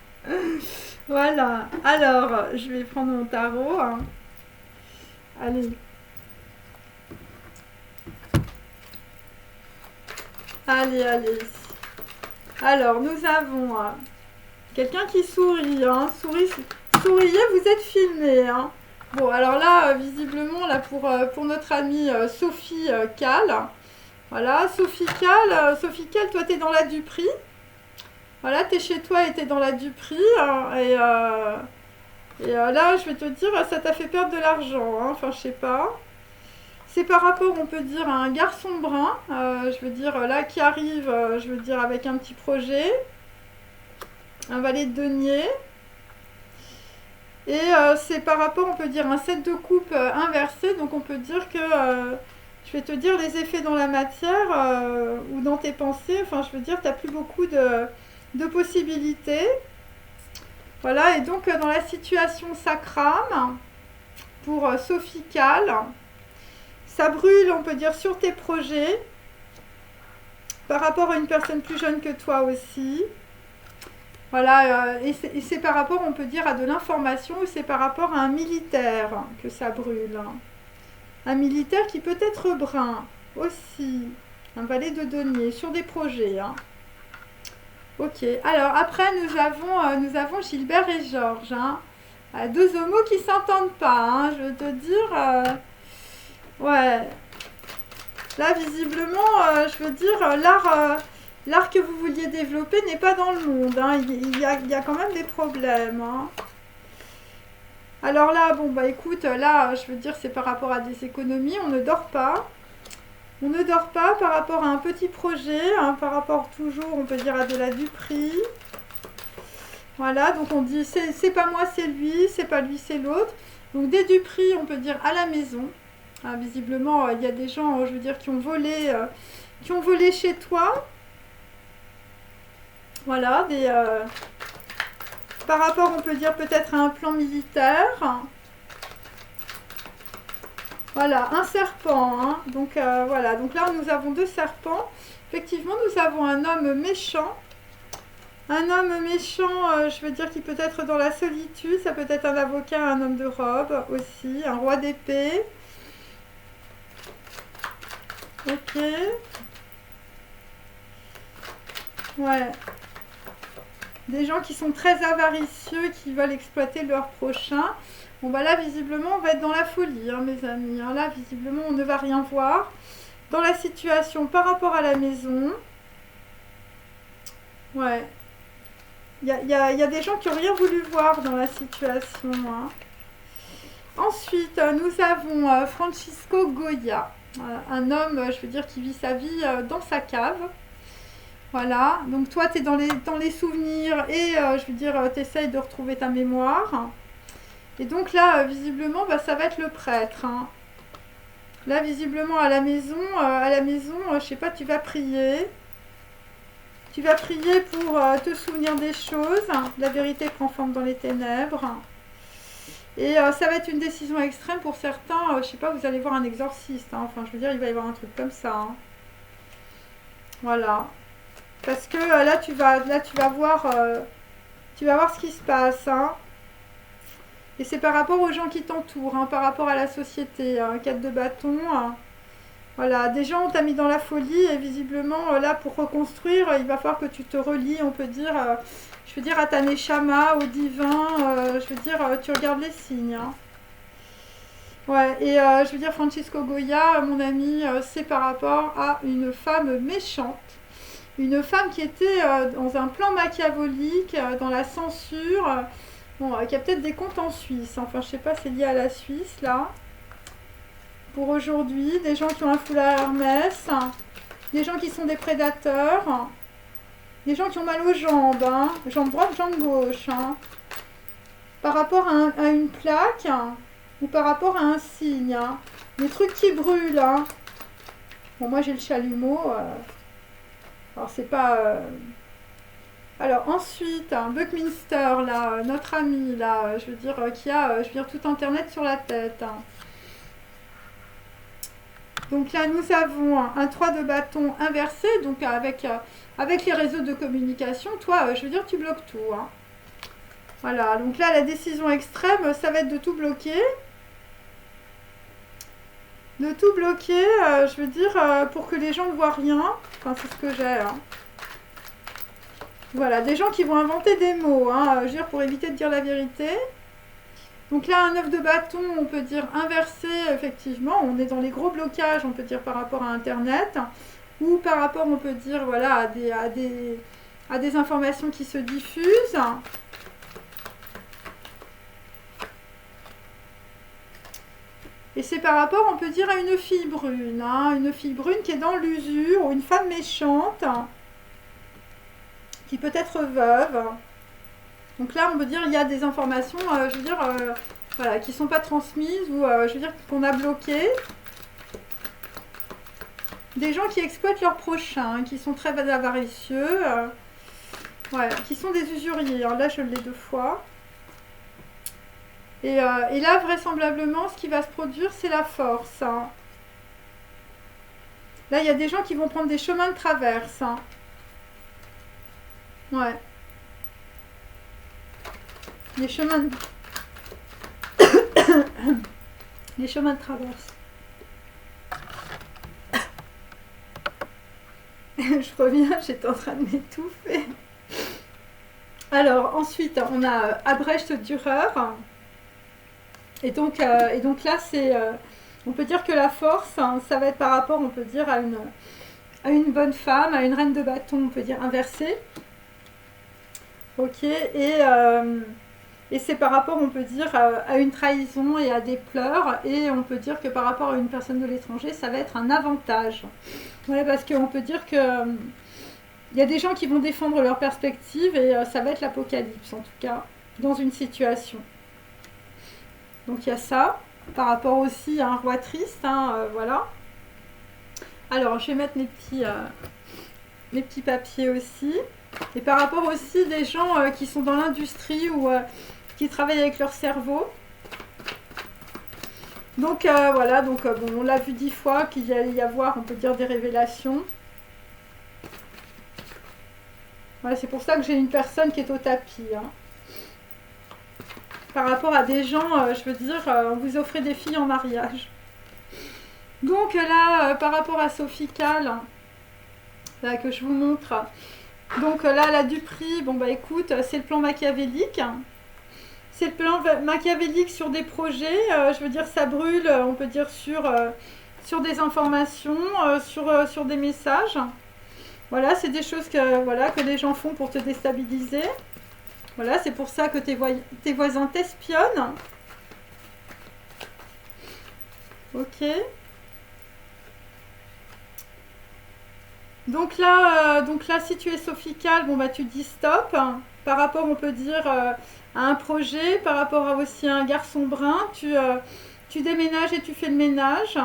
Voilà. Alors, je vais prendre mon tarot. Hein. Allez. Allez. Alors, nous avons quelqu'un qui sourit. Hein. Souriez, vous êtes filmé. Hein. Bon, alors là, visiblement, là pour notre amie Sophie Calle. Voilà, Sophie Calle, toi, t'es dans la duperie. Voilà, t'es chez toi et t'es dans la duperie. Hein, et là, je vais te dire, ça t'a fait perdre de l'argent. Hein, enfin, je sais pas. C'est par rapport, on peut dire, à un garçon brun, je veux dire, là, qui arrive, je veux dire, avec un petit projet, un valet de denier. Et c'est par rapport, on peut dire, un 7 de coupe inversé, donc on peut dire que, je vais te dire, les effets dans la matière ou dans tes pensées, enfin, je veux dire, tu n'as plus beaucoup de possibilités. Voilà, et donc dans la situation sacrame, pour Sophie Calle, ça brûle, on peut dire, sur tes projets, par rapport à une personne plus jeune que toi aussi. Voilà, et c'est par rapport, on peut dire, à de l'information, ou c'est par rapport à un militaire que ça brûle. Un militaire qui peut être brun aussi. Un valet de denier sur des projets. Hein. Ok, alors après nous avons Gilbert et Georges. Hein. Deux homos qui s'entendent pas, hein, je veux te dire. Ouais. Là, visiblement, je veux dire, l'art que vous vouliez développer n'est pas dans le monde. Hein. Il y a quand même des problèmes. Hein. Alors là, bon, bah écoute, là, je veux dire, c'est par rapport à des économies. On ne dort pas. On ne dort pas par rapport à un petit projet, hein, par rapport toujours, on peut dire, à de la duperie. Voilà, donc on dit, c'est pas moi, c'est lui, c'est pas lui, c'est l'autre. Donc des duperies, on peut dire, à la maison. Ah, visiblement, il y a des gens, je veux dire, qui ont volé chez toi. Voilà, par rapport, on peut dire, peut-être à un plan militaire. Voilà, un serpent. Hein. Donc, voilà, donc là, nous avons deux serpents. Effectivement, nous avons un homme méchant. Un homme méchant, je veux dire, qui peut être dans la solitude. Ça peut être un avocat, un homme de robe aussi. Un roi d'épée. Ok. Ouais. Des gens qui sont très avaricieux, qui veulent exploiter leur prochain. Bon, bah là, visiblement, on va être dans la folie, hein, mes amis. Hein. Là, visiblement, on ne va rien voir. Dans la situation par rapport à la maison. Ouais. Il y a des gens qui n'ont rien voulu voir dans la situation. Hein. Ensuite, nous avons Francisco Goya. Un homme, je veux dire, qui vit sa vie dans sa cave. Voilà, donc toi tu es dans les souvenirs et je veux dire, tu essayes de retrouver ta mémoire. Et donc là, visiblement, bah, ça va être le prêtre. Hein. Là, visiblement, à la maison, je sais pas, tu vas prier. Tu vas prier pour te souvenir des choses. La vérité prend forme dans les ténèbres. Et ça va être une décision extrême pour certains. Je sais pas, vous allez voir un exorciste. Hein. Enfin, je veux dire, il va y avoir un truc comme ça. Hein. Voilà. Parce que là, tu vas voir ce qui se passe. Hein. Et c'est par rapport aux gens qui t'entourent, hein, par rapport à la société. Hein, 4 de bâton. Hein. Voilà, des gens t'ont mis dans la folie et visiblement, là, pour reconstruire, il va falloir que tu te relies, on peut dire, je veux dire, à ta neshama, au divin. Je veux dire, tu regardes les signes. Hein. Ouais, et je veux dire, Francisco Goya, mon ami, c'est par rapport à une femme méchante. Une femme qui était dans un plan machiavélique, dans la censure, bon, qui a peut-être des comptes en Suisse. Enfin, je sais pas, c'est lié à la Suisse, là. Pour aujourd'hui, des gens qui ont un foulard Hermès, des gens qui sont des prédateurs, des gens qui ont mal aux jambes, hein, jambe droite, jambe gauche. Hein. Par rapport à une plaque, ou par rapport à un signe. Hein. Des trucs qui brûlent. Hein. Bon, moi j'ai le chalumeau. Alors c'est pas... Alors ensuite, Buckminster, là, notre ami, là, je veux dire, qui a, je veux dire, tout Internet sur la tête. Hein. Donc là, nous avons un 3 de bâton inversé, donc avec les réseaux de communication, toi, je veux dire, tu bloques tout. Hein. Voilà, donc là, la décision extrême, ça va être de tout bloquer. De tout bloquer, je veux dire, pour que les gens ne voient rien. Enfin, c'est ce que j'ai. Hein. Voilà, des gens qui vont inventer des mots, hein, je veux dire, pour éviter de dire la vérité. Donc là, un 9 de bâton, on peut dire inversé, effectivement. On est dans les gros blocages, on peut dire, par rapport à Internet. Ou par rapport, on peut dire, voilà, à des informations qui se diffusent. Et c'est par rapport, on peut dire, à une fille brune, hein, une fille brune qui est dans l'usure, ou une femme méchante, qui peut être veuve. Donc là, on peut dire, il y a des informations, je veux dire, voilà, qui ne sont pas transmises, ou je veux dire, qu'on a bloquées. Des gens qui exploitent leurs prochains, hein, qui sont très avaricieux, ouais, qui sont des usuriers. Alors là, je l'ai 2 fois. Et là, vraisemblablement, ce qui va se produire, c'est la force, hein. Là, il y a des gens qui vont prendre des chemins de traverse, hein. Ouais. Les chemins de... les chemins de traverse. Je reviens, j'étais en train de m'étouffer. Alors, ensuite, on a Albrecht Dürer. Et donc là, c'est... on peut dire que la force, hein, ça va être par rapport, on peut dire, à une bonne femme, à une reine de bâton, on peut dire, inversée. Ok, et c'est par rapport, on peut dire, à une trahison et à des pleurs. Et on peut dire que par rapport à une personne de l'étranger, ça va être un avantage. Voilà, parce qu'on peut dire que... il y a des gens qui vont défendre leur perspective et ça va être l'apocalypse, en tout cas, dans une situation. Donc il y a ça, par rapport aussi à un roi triste, hein, voilà. Alors, je vais mettre mes petits papiers aussi. Et par rapport aussi des gens qui sont dans l'industrie ou qui travaillent avec leur cerveau. Donc voilà, donc bon, on l'a vu 10 fois qu'il allait y avoir, on peut dire, des révélations. Voilà, c'est pour ça que j'ai une personne qui est au tapis, hein. Par rapport à des gens, je veux dire, on vous offrait des filles en mariage. Donc là, par rapport à Sophie Calle, là que je vous montre, donc là, la Dupri, bon bah écoute, c'est le plan machiavélique. C'est le plan machiavélique sur des projets, je veux dire, ça brûle, on peut dire, sur des informations, sur des messages. Voilà, c'est des choses que les gens font pour te déstabiliser. Voilà, c'est pour ça que tes voisins t'espionnent. Ok. Donc là, si tu es Sophie Calle, bon bah tu dis stop. Par rapport, on peut dire, à un projet, par rapport à aussi un garçon brun, tu déménages et tu fais le ménage.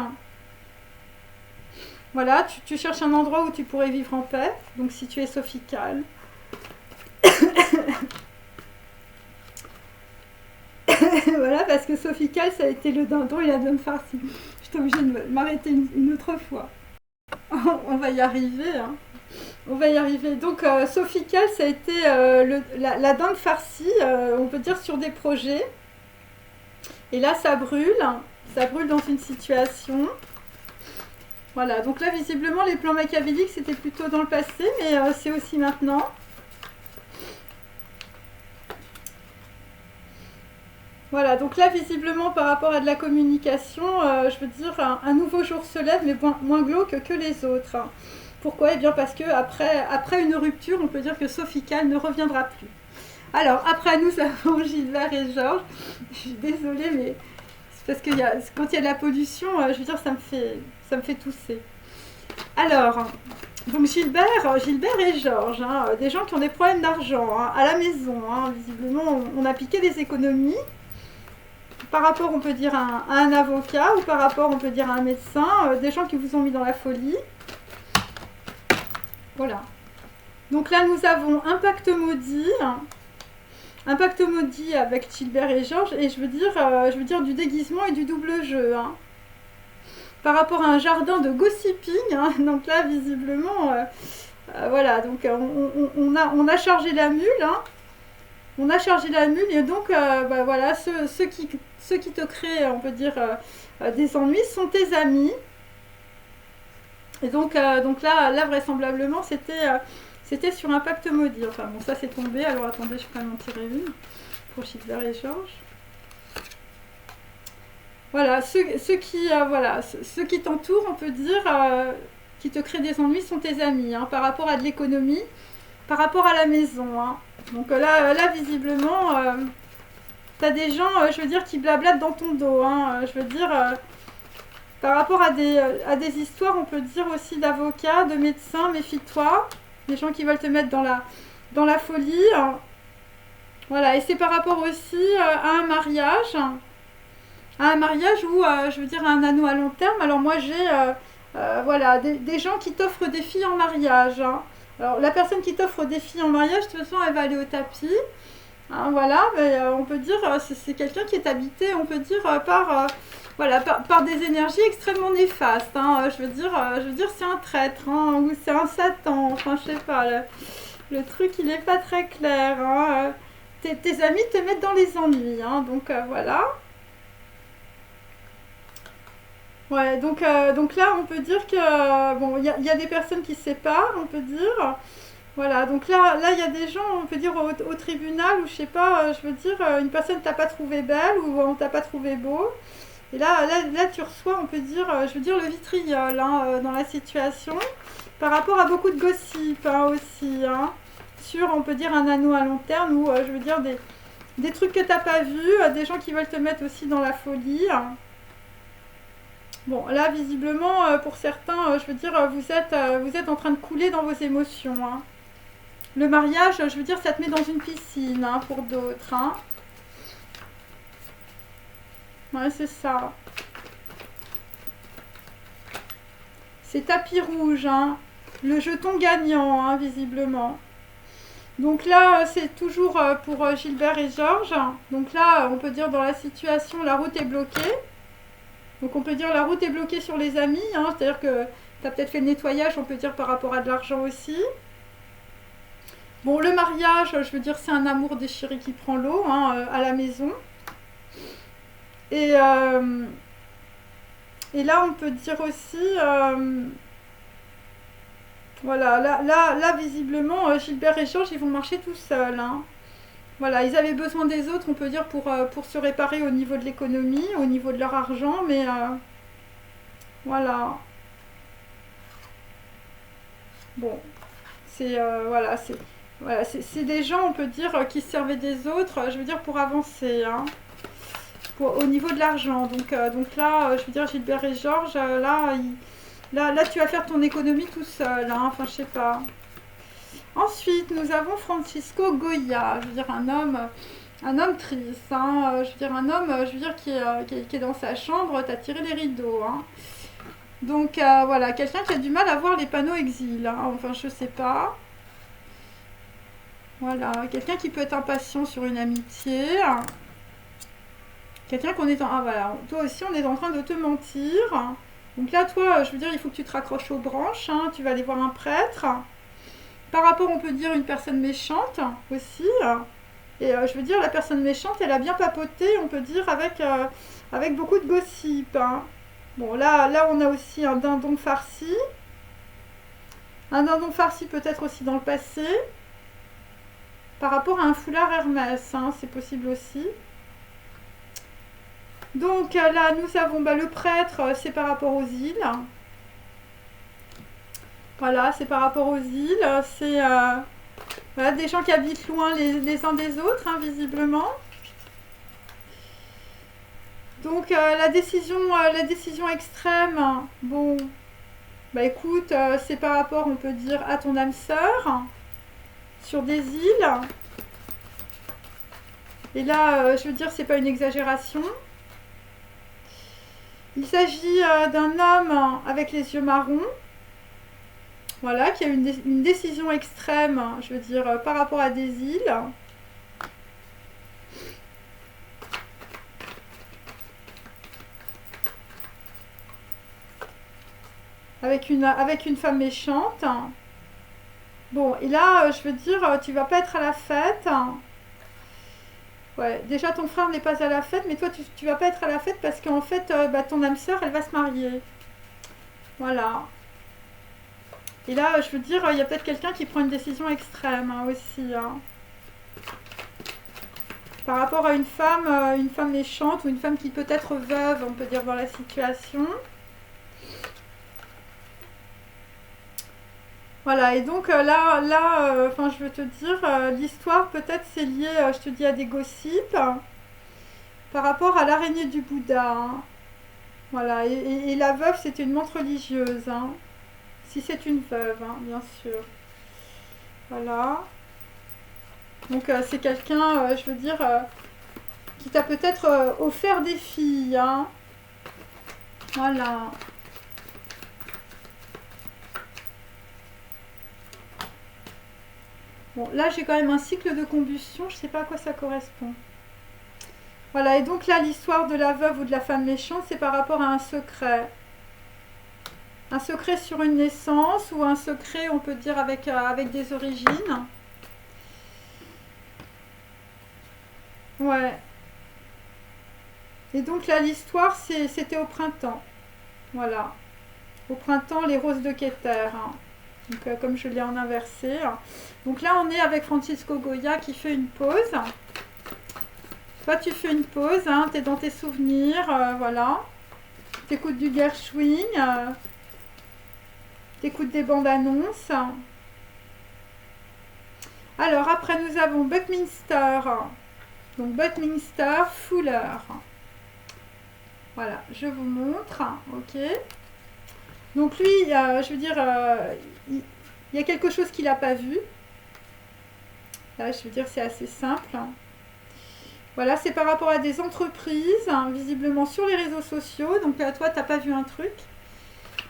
Voilà, tu cherches un endroit où tu pourrais vivre en paix. Donc si tu es Sophie Calle. Voilà, parce que Sophie Calle, ça a été le dindon et la dinde farcie. J'étais obligée de m'arrêter une autre fois. On va y arriver, hein. On va y arriver. Donc Sophie Calle, ça a été la dinde farcie, on peut dire, sur des projets. Et là, ça brûle dans une situation. Voilà, donc là, visiblement, les plans machiavéliques, c'était plutôt dans le passé, mais c'est aussi maintenant. Voilà, donc là, visiblement, par rapport à de la communication, je veux dire, un nouveau jour se lève, mais moins glauque que les autres. Pourquoi? Eh bien, parce que après une rupture, on peut dire que Sophie Calle ne reviendra plus. Alors, après nous avons Gilbert et Georges. Je suis désolée, mais c'est parce que quand il y a de la pollution, je veux dire, ça me fait tousser. Alors, donc Gilbert et Georges, hein, des gens qui ont des problèmes d'argent, hein, à la maison, hein, visiblement, on a piqué des économies. Par rapport, on peut dire, à un avocat, ou par rapport, on peut dire, à un médecin, des gens qui vous ont mis dans la folie. Voilà. Donc là, nous avons un pacte maudit avec Gilbert et Georges, et je veux dire du déguisement et du double jeu, hein. Par rapport à un jardin de gossiping, hein, donc là, visiblement, voilà, donc on a chargé la mule, hein. On a chargé la mule, et donc, voilà, ceux qui te créent, on peut dire, des ennuis sont tes amis. Et donc là, vraisemblablement, c'était sur un pacte maudit. Enfin bon, ça c'est tombé. Alors attendez, je vais en tirer une pour Gilbert et Georges. Voilà, ceux qui t'entourent, on peut dire, qui te créent des ennuis sont tes amis, hein, par rapport à de l'économie, par rapport à la maison, hein. Donc là visiblement, t'as des gens, je veux dire, qui blablatent dans ton dos, hein, je veux dire, par rapport à des histoires, on peut dire aussi d'avocats, de médecins, méfie-toi, des gens qui veulent te mettre dans la folie, voilà, et c'est par rapport aussi à un mariage où, je veux dire, un anneau à long terme. Alors moi j'ai, voilà, des gens qui t'offrent des filles en mariage, hein. Alors la personne qui t'offre des filles en mariage, de toute façon, elle va aller au tapis. Hein, voilà, mais on peut dire c'est quelqu'un qui est habité, on peut dire voilà, par des énergies extrêmement néfastes. Hein, je veux dire, c'est un traître, hein, ou c'est un Satan. Enfin, je sais pas, le truc il est pas très clair. Hein, tes amis te mettent dans les ennuis, hein, donc voilà. Ouais, donc là, on peut dire que bon, il y a des personnes qui se séparent, on peut dire. Voilà, donc là, il y a des gens, on peut dire au tribunal, ou je sais pas, je veux dire, une personne t'a pas trouvé belle ou on t'a pas trouvé beau. Et là, tu reçois, on peut dire, je veux dire, le vitriol, hein, dans la situation, par rapport à beaucoup de gossip, hein, aussi, hein, sur, on peut dire, un anneau à long terme, ou je veux dire, des trucs que t'as pas vus, des gens qui veulent te mettre aussi dans la folie. Bon, là, visiblement, pour certains, je veux dire, vous êtes en train de couler dans vos émotions, hein. Le mariage, je veux dire, ça te met dans une piscine, hein, pour d'autres, hein. Ouais, c'est ça. C'est tapis rouge, hein. Le jeton gagnant, hein, visiblement. Donc là, c'est toujours pour Gilbert et Georges. Donc là, on peut dire dans la situation, la route est bloquée. Donc on peut dire la route est bloquée sur les amis, hein. C'est-à-dire que tu as peut-être fait le nettoyage, on peut dire par rapport à de l'argent aussi. Bon, le mariage, je veux dire, c'est un amour déchiré qui prend l'eau, hein, à la maison. Et, euh, et là, on peut dire aussi, voilà, là visiblement, Gilbert et Georges, ils vont marcher tout seuls, hein. Voilà, ils avaient besoin des autres, on peut dire, pour se réparer au niveau de l'économie, au niveau de leur argent, mais voilà. Bon, voilà, c'est des gens, on peut dire, qui se servaient des autres, je veux dire, pour avancer, hein, au niveau de l'argent. Donc là, je veux dire, Gilbert et Georges, là, tu vas faire ton économie tout seul, hein, enfin, je sais pas. Ensuite, nous avons Francisco Goya, je veux dire, un homme triste, hein, je veux dire, un homme, je veux dire, qui est dans sa chambre, t'as tiré les rideaux, hein. Donc voilà, quelqu'un qui a du mal à voir les panneaux exil, hein, enfin, je sais pas. Voilà, quelqu'un qui peut être impatient sur une amitié. Quelqu'un qu'on est en... Ah voilà, toi aussi on est en train de te mentir. Donc là, toi, je veux dire, il faut que tu te raccroches aux branches, hein, tu vas aller voir un prêtre. Par rapport, on peut dire, une personne méchante aussi. Et je veux dire, la personne méchante, elle a bien papoté, on peut dire, avec beaucoup de gossip, hein. Bon, là, on a aussi un dindon farci. Un dindon farci peut-être aussi dans le passé. Par rapport à un foulard Hermès, hein, c'est possible aussi. Donc là, nous avons le prêtre, c'est par rapport aux îles. Voilà, c'est par rapport aux îles. C'est voilà, des gens qui habitent loin les uns des autres, hein, visiblement. Donc la décision extrême, bon, bah écoute, c'est par rapport, on peut dire, à ton âme sœur, sur des îles. Et là, je veux dire, c'est pas une exagération. Il s'agit d'un homme avec les yeux marrons, voilà, qui a une décision extrême, je veux dire, par rapport à des îles. Avec une femme méchante. Bon, et là, je veux dire, tu vas pas être à la fête. Ouais, déjà ton frère n'est pas à la fête, mais toi tu vas pas être à la fête parce qu'en fait, ton âme sœur, elle va se marier. Voilà. Et là, je veux dire, il y a peut-être quelqu'un qui prend une décision extrême, hein, aussi, hein. Par rapport à une femme méchante ou une femme qui peut être veuve, on peut dire, dans la situation. Voilà, et donc enfin, je veux te dire, l'histoire peut-être c'est lié, je te dis, à des gossips. par rapport à l'araignée du Bouddha. Hein. Voilà, et la veuve, c'était une montre religieuse. Hein. Si c'est une veuve, hein, bien sûr. Voilà. Donc c'est quelqu'un, je veux dire, qui t'a peut-être offert des filles. Hein. Voilà. Bon, là j'ai quand même un cycle de combustion, je sais pas à quoi ça correspond. Voilà, et donc là l'histoire de la veuve ou de la femme méchante, c'est par rapport à un secret. Un secret sur une naissance ou un secret, on peut dire, avec des origines. Ouais. Et donc là l'histoire, c'était au printemps. Voilà. Au printemps, les roses de Keter. Hein. Donc, comme je l'ai en inversé. Donc là, on est avec Francisco Goya qui fait une pause. Toi, tu fais une pause, hein, tu es dans tes souvenirs, voilà. Tu écoutes du Gershwin, tu écoutes des bandes annonces. Alors, après, nous avons Buckminster. Donc, Buckminster Fuller. Voilà, je vous montre. Ok. Donc, lui, je veux dire, il y a quelque chose qu'il n'a pas vu. Là, je veux dire, c'est assez simple. Voilà, c'est par rapport à des entreprises, hein, visiblement sur les réseaux sociaux. Donc, toi, tu n'as pas vu un truc.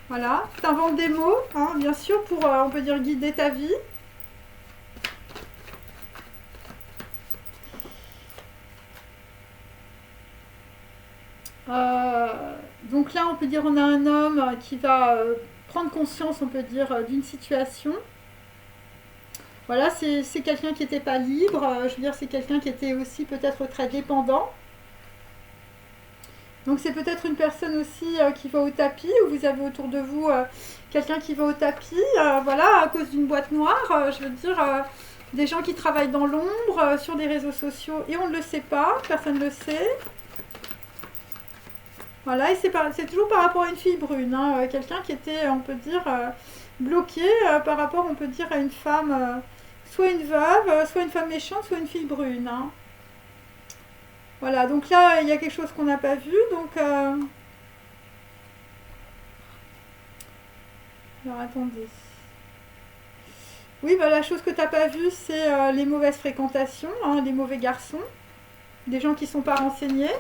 Voilà, tu inventes des mots, hein, bien sûr, pour, on peut dire, guider ta vie. Donc là, on peut dire, on a un homme qui va prendre conscience, on peut dire, d'une situation. Voilà, c'est quelqu'un qui n'était pas libre. Je veux dire, c'est quelqu'un qui était aussi peut-être très dépendant. Donc c'est peut-être une personne aussi qui va au tapis, ou vous avez autour de vous quelqu'un qui va au tapis, voilà, à cause d'une boîte noire, je veux dire, des gens qui travaillent dans l'ombre, sur des réseaux sociaux, et on ne le sait pas, personne ne le sait. Voilà, et c'est toujours par rapport à une fille brune, hein, quelqu'un qui était, on peut dire, bloqué par rapport, on peut dire, à une femme, soit une veuve, soit une femme méchante, soit une fille brune. Hein. Voilà, donc là, il y a quelque chose qu'on n'a pas vu, donc... Alors, attendez. Oui, bah, la chose que tu n'as pas vue, c'est les mauvaises fréquentations, hein, les mauvais garçons, des gens qui ne sont pas renseignés,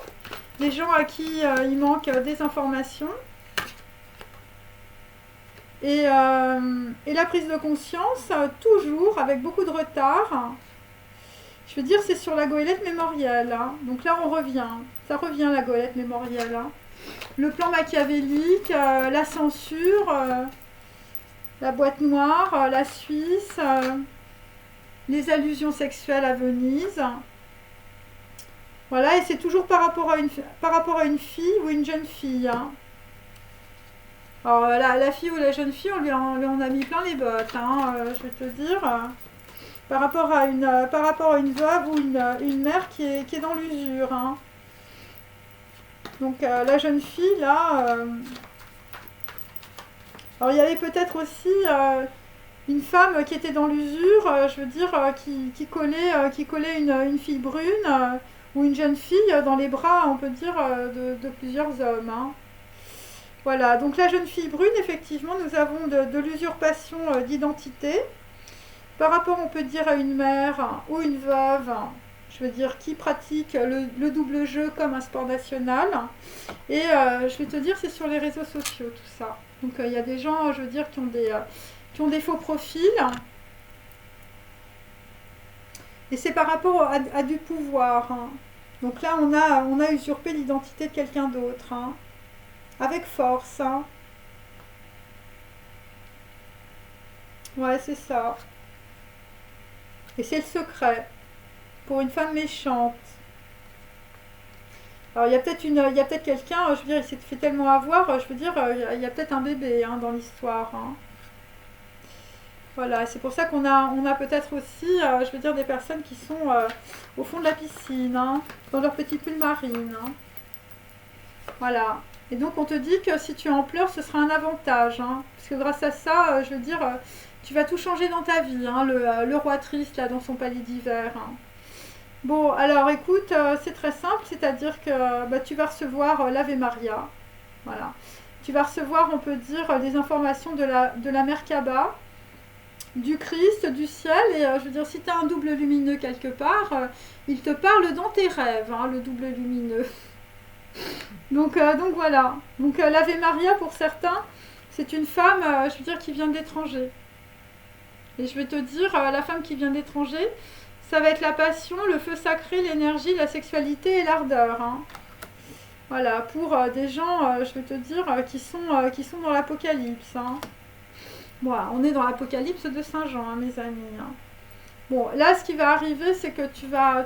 des gens à qui il manque des informations. Et la prise de conscience, toujours, avec beaucoup de retard. Je veux dire, c'est sur la goélette mémorielle. Hein. Donc là, on revient. Ça revient, la goélette mémorielle. Hein. Le plan machiavélique, la censure, la boîte noire, la Suisse, les allusions sexuelles à Venise. Voilà, et c'est toujours par rapport à une fille ou une jeune fille. Hein. Alors, la fille ou la jeune fille, on lui en a mis plein les bottes, hein, je vais te dire. Par rapport à une veuve ou une mère qui est dans l'usure. Hein. Donc la jeune fille, là... alors il y avait peut-être aussi une femme qui était dans l'usure, je veux dire, qui collait une fille brune ou une jeune fille dans les bras, on peut dire, de plusieurs hommes. Hein. Voilà, donc la jeune fille brune, effectivement, nous avons de l'usurpation d'identité. Par rapport, on peut dire, à une mère ou une veuve, je veux dire, qui pratique le double jeu comme un sport national. Et je vais te dire, c'est sur les réseaux sociaux, tout ça. Donc, il y a des gens, je veux dire, qui ont des faux profils. Et c'est par rapport à du pouvoir. Hein. Donc là, on a usurpé l'identité de quelqu'un d'autre. Hein. Avec force. Hein. Ouais, c'est ça. Et c'est le secret pour une femme méchante. Alors il y a peut-être quelqu'un, je veux dire, il s'est fait tellement avoir, je veux dire, il y a peut-être un bébé hein, dans l'histoire. Hein. Voilà, c'est pour ça qu'on a peut-être aussi, je veux dire, des personnes qui sont au fond de la piscine, hein, dans leur petit pull marine. Hein. Voilà. Et donc on te dit que si tu en pleures, ce sera un avantage. Hein, parce que grâce à ça, je veux dire... tu vas tout changer dans ta vie, hein, le roi triste là dans son palais d'hiver. Hein. Bon, alors écoute, c'est très simple, c'est-à-dire que bah, tu vas recevoir l'Ave Maria. Voilà. Tu vas recevoir, on peut dire, les informations de la Merkaba, du Christ, du ciel. Et je veux dire, si tu as un double lumineux quelque part, il te parle dans tes rêves, hein, le double lumineux. Donc voilà. Donc l'Ave Maria, pour certains, c'est une femme, je veux dire, qui vient de l'étranger. Et je vais te dire, la femme qui vient de l'étranger, ça va être la passion, le feu sacré, l'énergie, la sexualité et l'ardeur. Hein. Voilà, pour des gens, je vais te dire, qui sont dans l'Apocalypse. Hein. Voilà, on est dans l'Apocalypse de Saint Jean, hein, mes amis. Hein. Bon, là, ce qui va arriver, c'est que tu vas...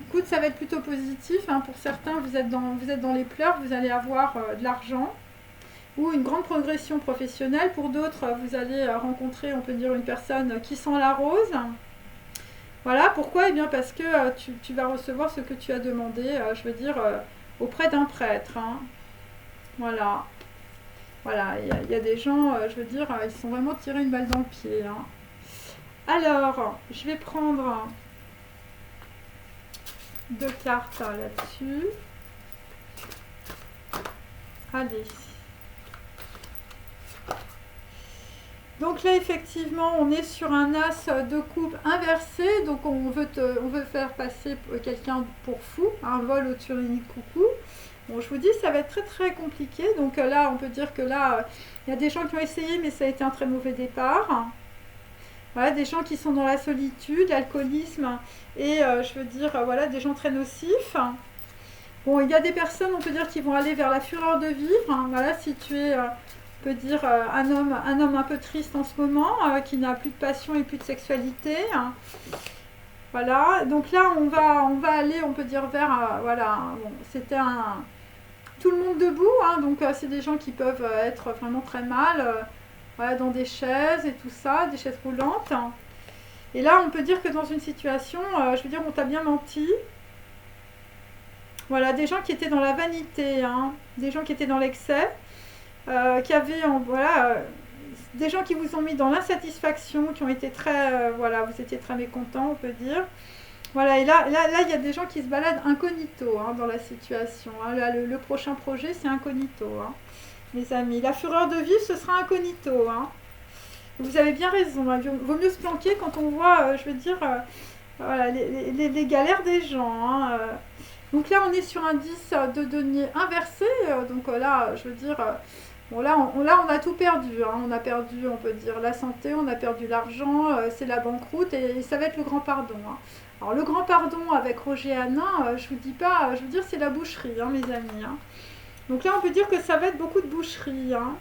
Écoute, ça va être plutôt positif. Hein. Pour certains, vous êtes dans les pleurs, vous allez avoir de l'argent ou une grande progression professionnelle. Pour d'autres, vous allez rencontrer, on peut dire, une personne qui sent la rose. Voilà, pourquoi? Eh bien parce que tu vas recevoir ce que tu as demandé, je veux dire, auprès d'un prêtre. Hein. Voilà, voilà, il y a des gens, je veux dire, ils sont vraiment tirés une balle dans le pied. Hein. Alors, je vais prendre 2 cartes là-dessus. Allez. Donc là, effectivement, on est sur un as de coupe inversé. Donc on veut faire passer quelqu'un pour fou, un vol au Turini coucou. Bon, je vous dis, ça va être très très compliqué. Donc là, on peut dire que là, il y a des gens qui ont essayé, mais ça a été un très mauvais départ. Voilà, des gens qui sont dans la solitude, l'alcoolisme et je veux dire, voilà, des gens très nocifs. Bon, il y a des personnes, on peut dire, qui vont aller vers la fureur de vivre. Hein. Voilà, si tu es, on peut dire, un homme un peu triste en ce moment, qui n'a plus de passion et plus de sexualité. Hein. Voilà, donc là, on va aller, on peut dire, vers, voilà, bon, c'était un... Tout le monde debout, hein, donc c'est des gens qui peuvent être vraiment très mal, voilà, dans des chaises et tout ça, des chaises roulantes. Et là, on peut dire que dans une situation, je veux dire, on t'a bien menti. Voilà, des gens qui étaient dans la vanité, hein, des gens qui étaient dans l'excès, qui avaient, voilà, des gens qui vous ont mis dans l'insatisfaction, qui ont été très, voilà, vous étiez très mécontents, on peut dire. Voilà, et là, il y a des gens qui se baladent incognito hein, dans la situation. Hein. Là, le prochain projet, c'est incognito, hein, mes amis. La fureur de vivre, ce sera incognito. Hein. Vous avez bien raison. Hein. Vaut mieux se planquer quand on voit, je veux dire, voilà, les galères des gens. Hein. Donc là, on est sur un 10 de denier inversé. Donc là, je veux dire, bon, là, on a tout perdu. Hein. On a perdu, on peut dire, la santé, on a perdu l'argent, c'est la banqueroute et ça va être le grand pardon. Hein. Alors, le grand pardon avec Roger Hanin, je vous dis pas, je veux dire, c'est la boucherie, hein, mes amis. Hein. Donc là, on peut dire que ça va être beaucoup de boucherie. Hein.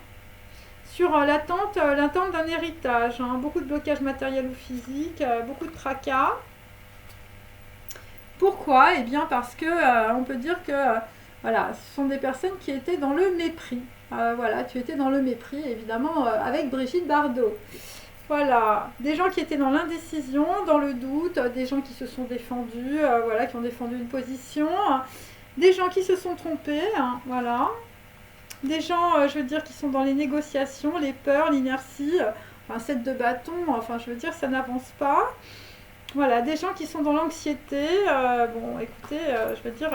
Sur l'attente d'un héritage. Hein. Beaucoup de blocages matériels ou physiques, beaucoup de tracas. Pourquoi? Eh bien parce que on peut dire que voilà, ce sont des personnes qui étaient dans le mépris. Voilà, tu étais dans le mépris, évidemment, avec Brigitte Bardot. Voilà, des gens qui étaient dans l'indécision, dans le doute, des gens qui se sont défendus, voilà, qui ont défendu une position, des gens qui se sont trompés, hein, voilà. Des gens, je veux dire, qui sont dans les négociations, les peurs, l'inertie, enfin, 7 de bâton, enfin, je veux dire, ça n'avance pas. Voilà, des gens qui sont dans l'anxiété. Bon, écoutez, je veux dire,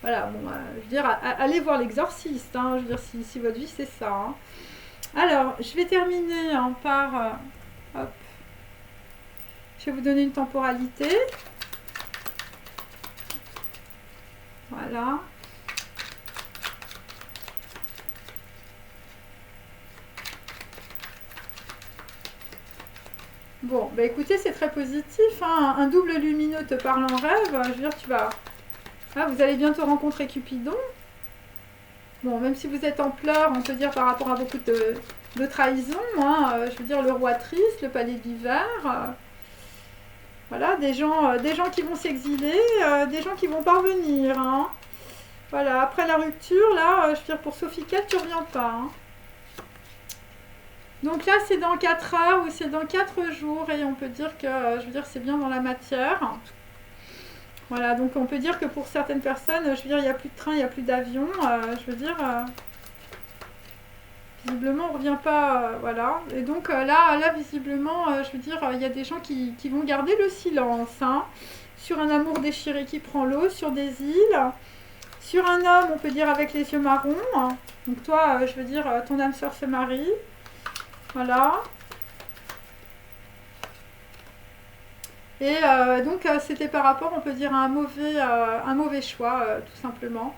voilà, bon, je veux dire, allez voir l'exorciste. Hein, je veux dire, si votre vie c'est ça. Hein. Alors, je vais terminer hein, par, hop, je vais vous donner une temporalité. Voilà. Bon, bah écoutez, c'est très positif. Hein. Un double lumineux te parle en rêve. Je veux dire, tu vas... Ah, vous allez bientôt rencontrer Cupidon. Bon, même si vous êtes en pleurs, on peut dire par rapport à beaucoup de trahison. Hein. Je veux dire, le roi triste, le palais d'hiver. Voilà, des gens qui vont s'exiler, des gens qui vont parvenir. Hein. Voilà, après la rupture, là, je veux dire, pour Sophie 4, tu reviens pas. Hein. Donc là, c'est dans 4 heures ou c'est dans 4 jours et on peut dire que, je veux dire, c'est bien dans la matière. Voilà, donc on peut dire que pour certaines personnes, je veux dire, il n'y a plus de train, il n'y a plus d'avion. Je veux dire, visiblement, on ne revient pas, voilà. Et donc là, visiblement, je veux dire, il y a des gens qui vont garder le silence, hein, sur un amour déchiré qui prend l'eau, sur des îles, sur un homme, on peut dire avec les yeux marrons. Donc toi, je veux dire, ton âme sœur se marie. Voilà. Et donc c'était par rapport, on peut dire, à un mauvais choix, tout simplement.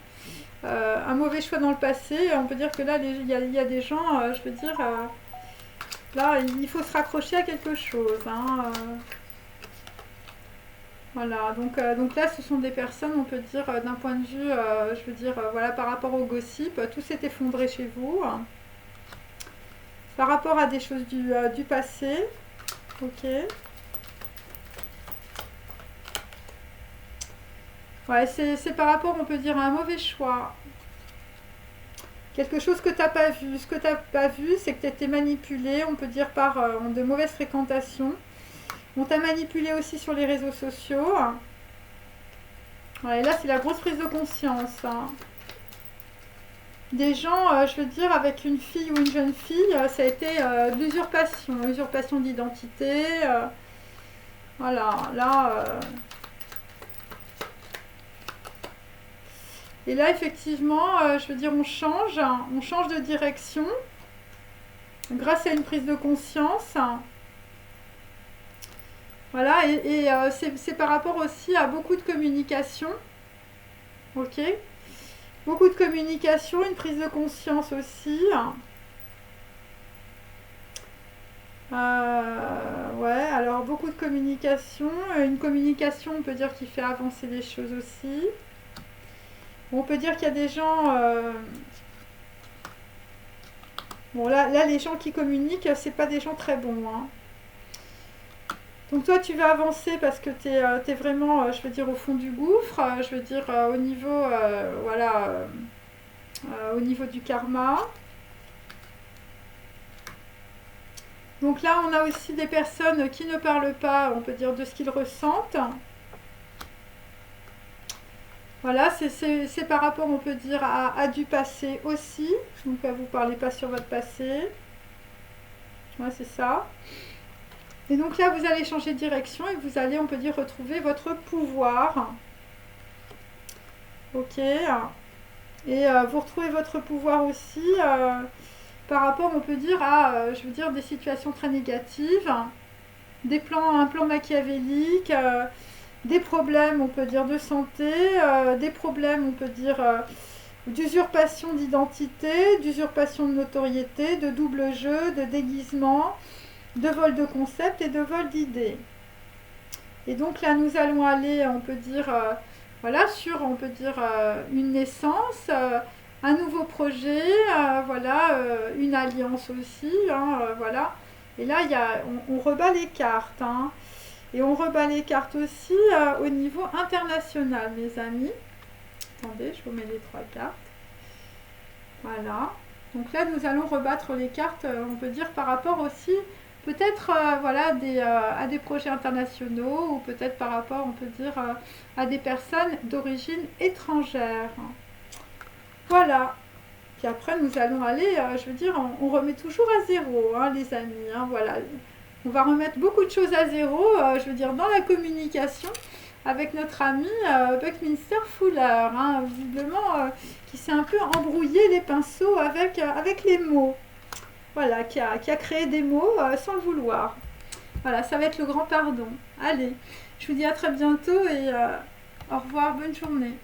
Un mauvais choix dans le passé. On peut dire que là, il y a des gens, je veux dire, là, il faut se raccrocher à quelque chose. Hein, voilà, donc là, ce sont des personnes, on peut dire, d'un point de vue, je veux dire, voilà, par rapport au gossip, tout s'est effondré chez vous. Par rapport à des choses du passé. Ok. Ouais, c'est par rapport, on peut dire, à un mauvais choix. Quelque chose que tu n'as pas vu. Ce que tu n'as pas vu, c'est que tu as été manipulé, on peut dire, par de mauvaises fréquentations. On t'a manipulé aussi sur les réseaux sociaux. Ouais, et là, c'est la grosse prise de conscience. Hein. Des gens, je veux dire, avec une fille ou une jeune fille, ça a été de l'usurpation. Usurpation d'identité. Voilà, là... Et là, effectivement, je veux dire, on change de direction grâce à une prise de conscience. Voilà, et c'est par rapport aussi à beaucoup de communication. Ok. Beaucoup de communication, une prise de conscience aussi. Ouais, alors beaucoup de communication. Une communication, on peut dire, qui fait avancer les choses aussi. On peut dire qu'il y a des gens... Bon, là, les gens qui communiquent, c'est pas des gens très bons. Hein. Donc toi, tu vas avancer parce que tu es vraiment, je veux dire, au fond du gouffre. Je veux dire, au niveau, voilà, au niveau du karma. Donc là, on a aussi des personnes qui ne parlent pas, on peut dire, de ce qu'ils ressentent. Voilà, c'est par rapport, on peut dire, à du passé aussi. Donc, vous ne parlez pas sur votre passé. Ouais, c'est ça. Et donc là, vous allez changer de direction et vous allez, on peut dire, retrouver votre pouvoir. Ok. Et vous retrouvez votre pouvoir aussi par rapport, on peut dire, à, je veux dire, des situations très négatives. Un plan machiavélique. Des problèmes, on peut dire, de santé, des problèmes, on peut dire, d'usurpation d'identité, d'usurpation de notoriété, de double jeu, de déguisement, de vol de concept et de vol d'idées. Et donc là, nous allons aller, on peut dire, voilà, sur, on peut dire, une naissance, un nouveau projet, voilà, une alliance aussi, hein, voilà. Et là, on rebat les cartes, hein. Et on rebat les cartes aussi au niveau international, mes amis. Attendez, je vous mets les 3 cartes. Voilà. Donc là, nous allons rebattre les cartes, on peut dire, par rapport aussi, peut-être, voilà, à des projets internationaux, ou peut-être par rapport, on peut dire, à des personnes d'origine étrangère. Voilà. Puis après, nous allons aller, je veux dire, on remet toujours à zéro, hein, les amis. Hein, voilà. On va remettre beaucoup de choses à zéro, je veux dire, dans la communication avec notre ami Buckminster Fuller, hein, visiblement, qui s'est un peu embrouillé les pinceaux avec les mots. Voilà, qui a créé des mots sans le vouloir. Voilà, ça va être le grand pardon. Allez, je vous dis à très bientôt et au revoir, bonne journée.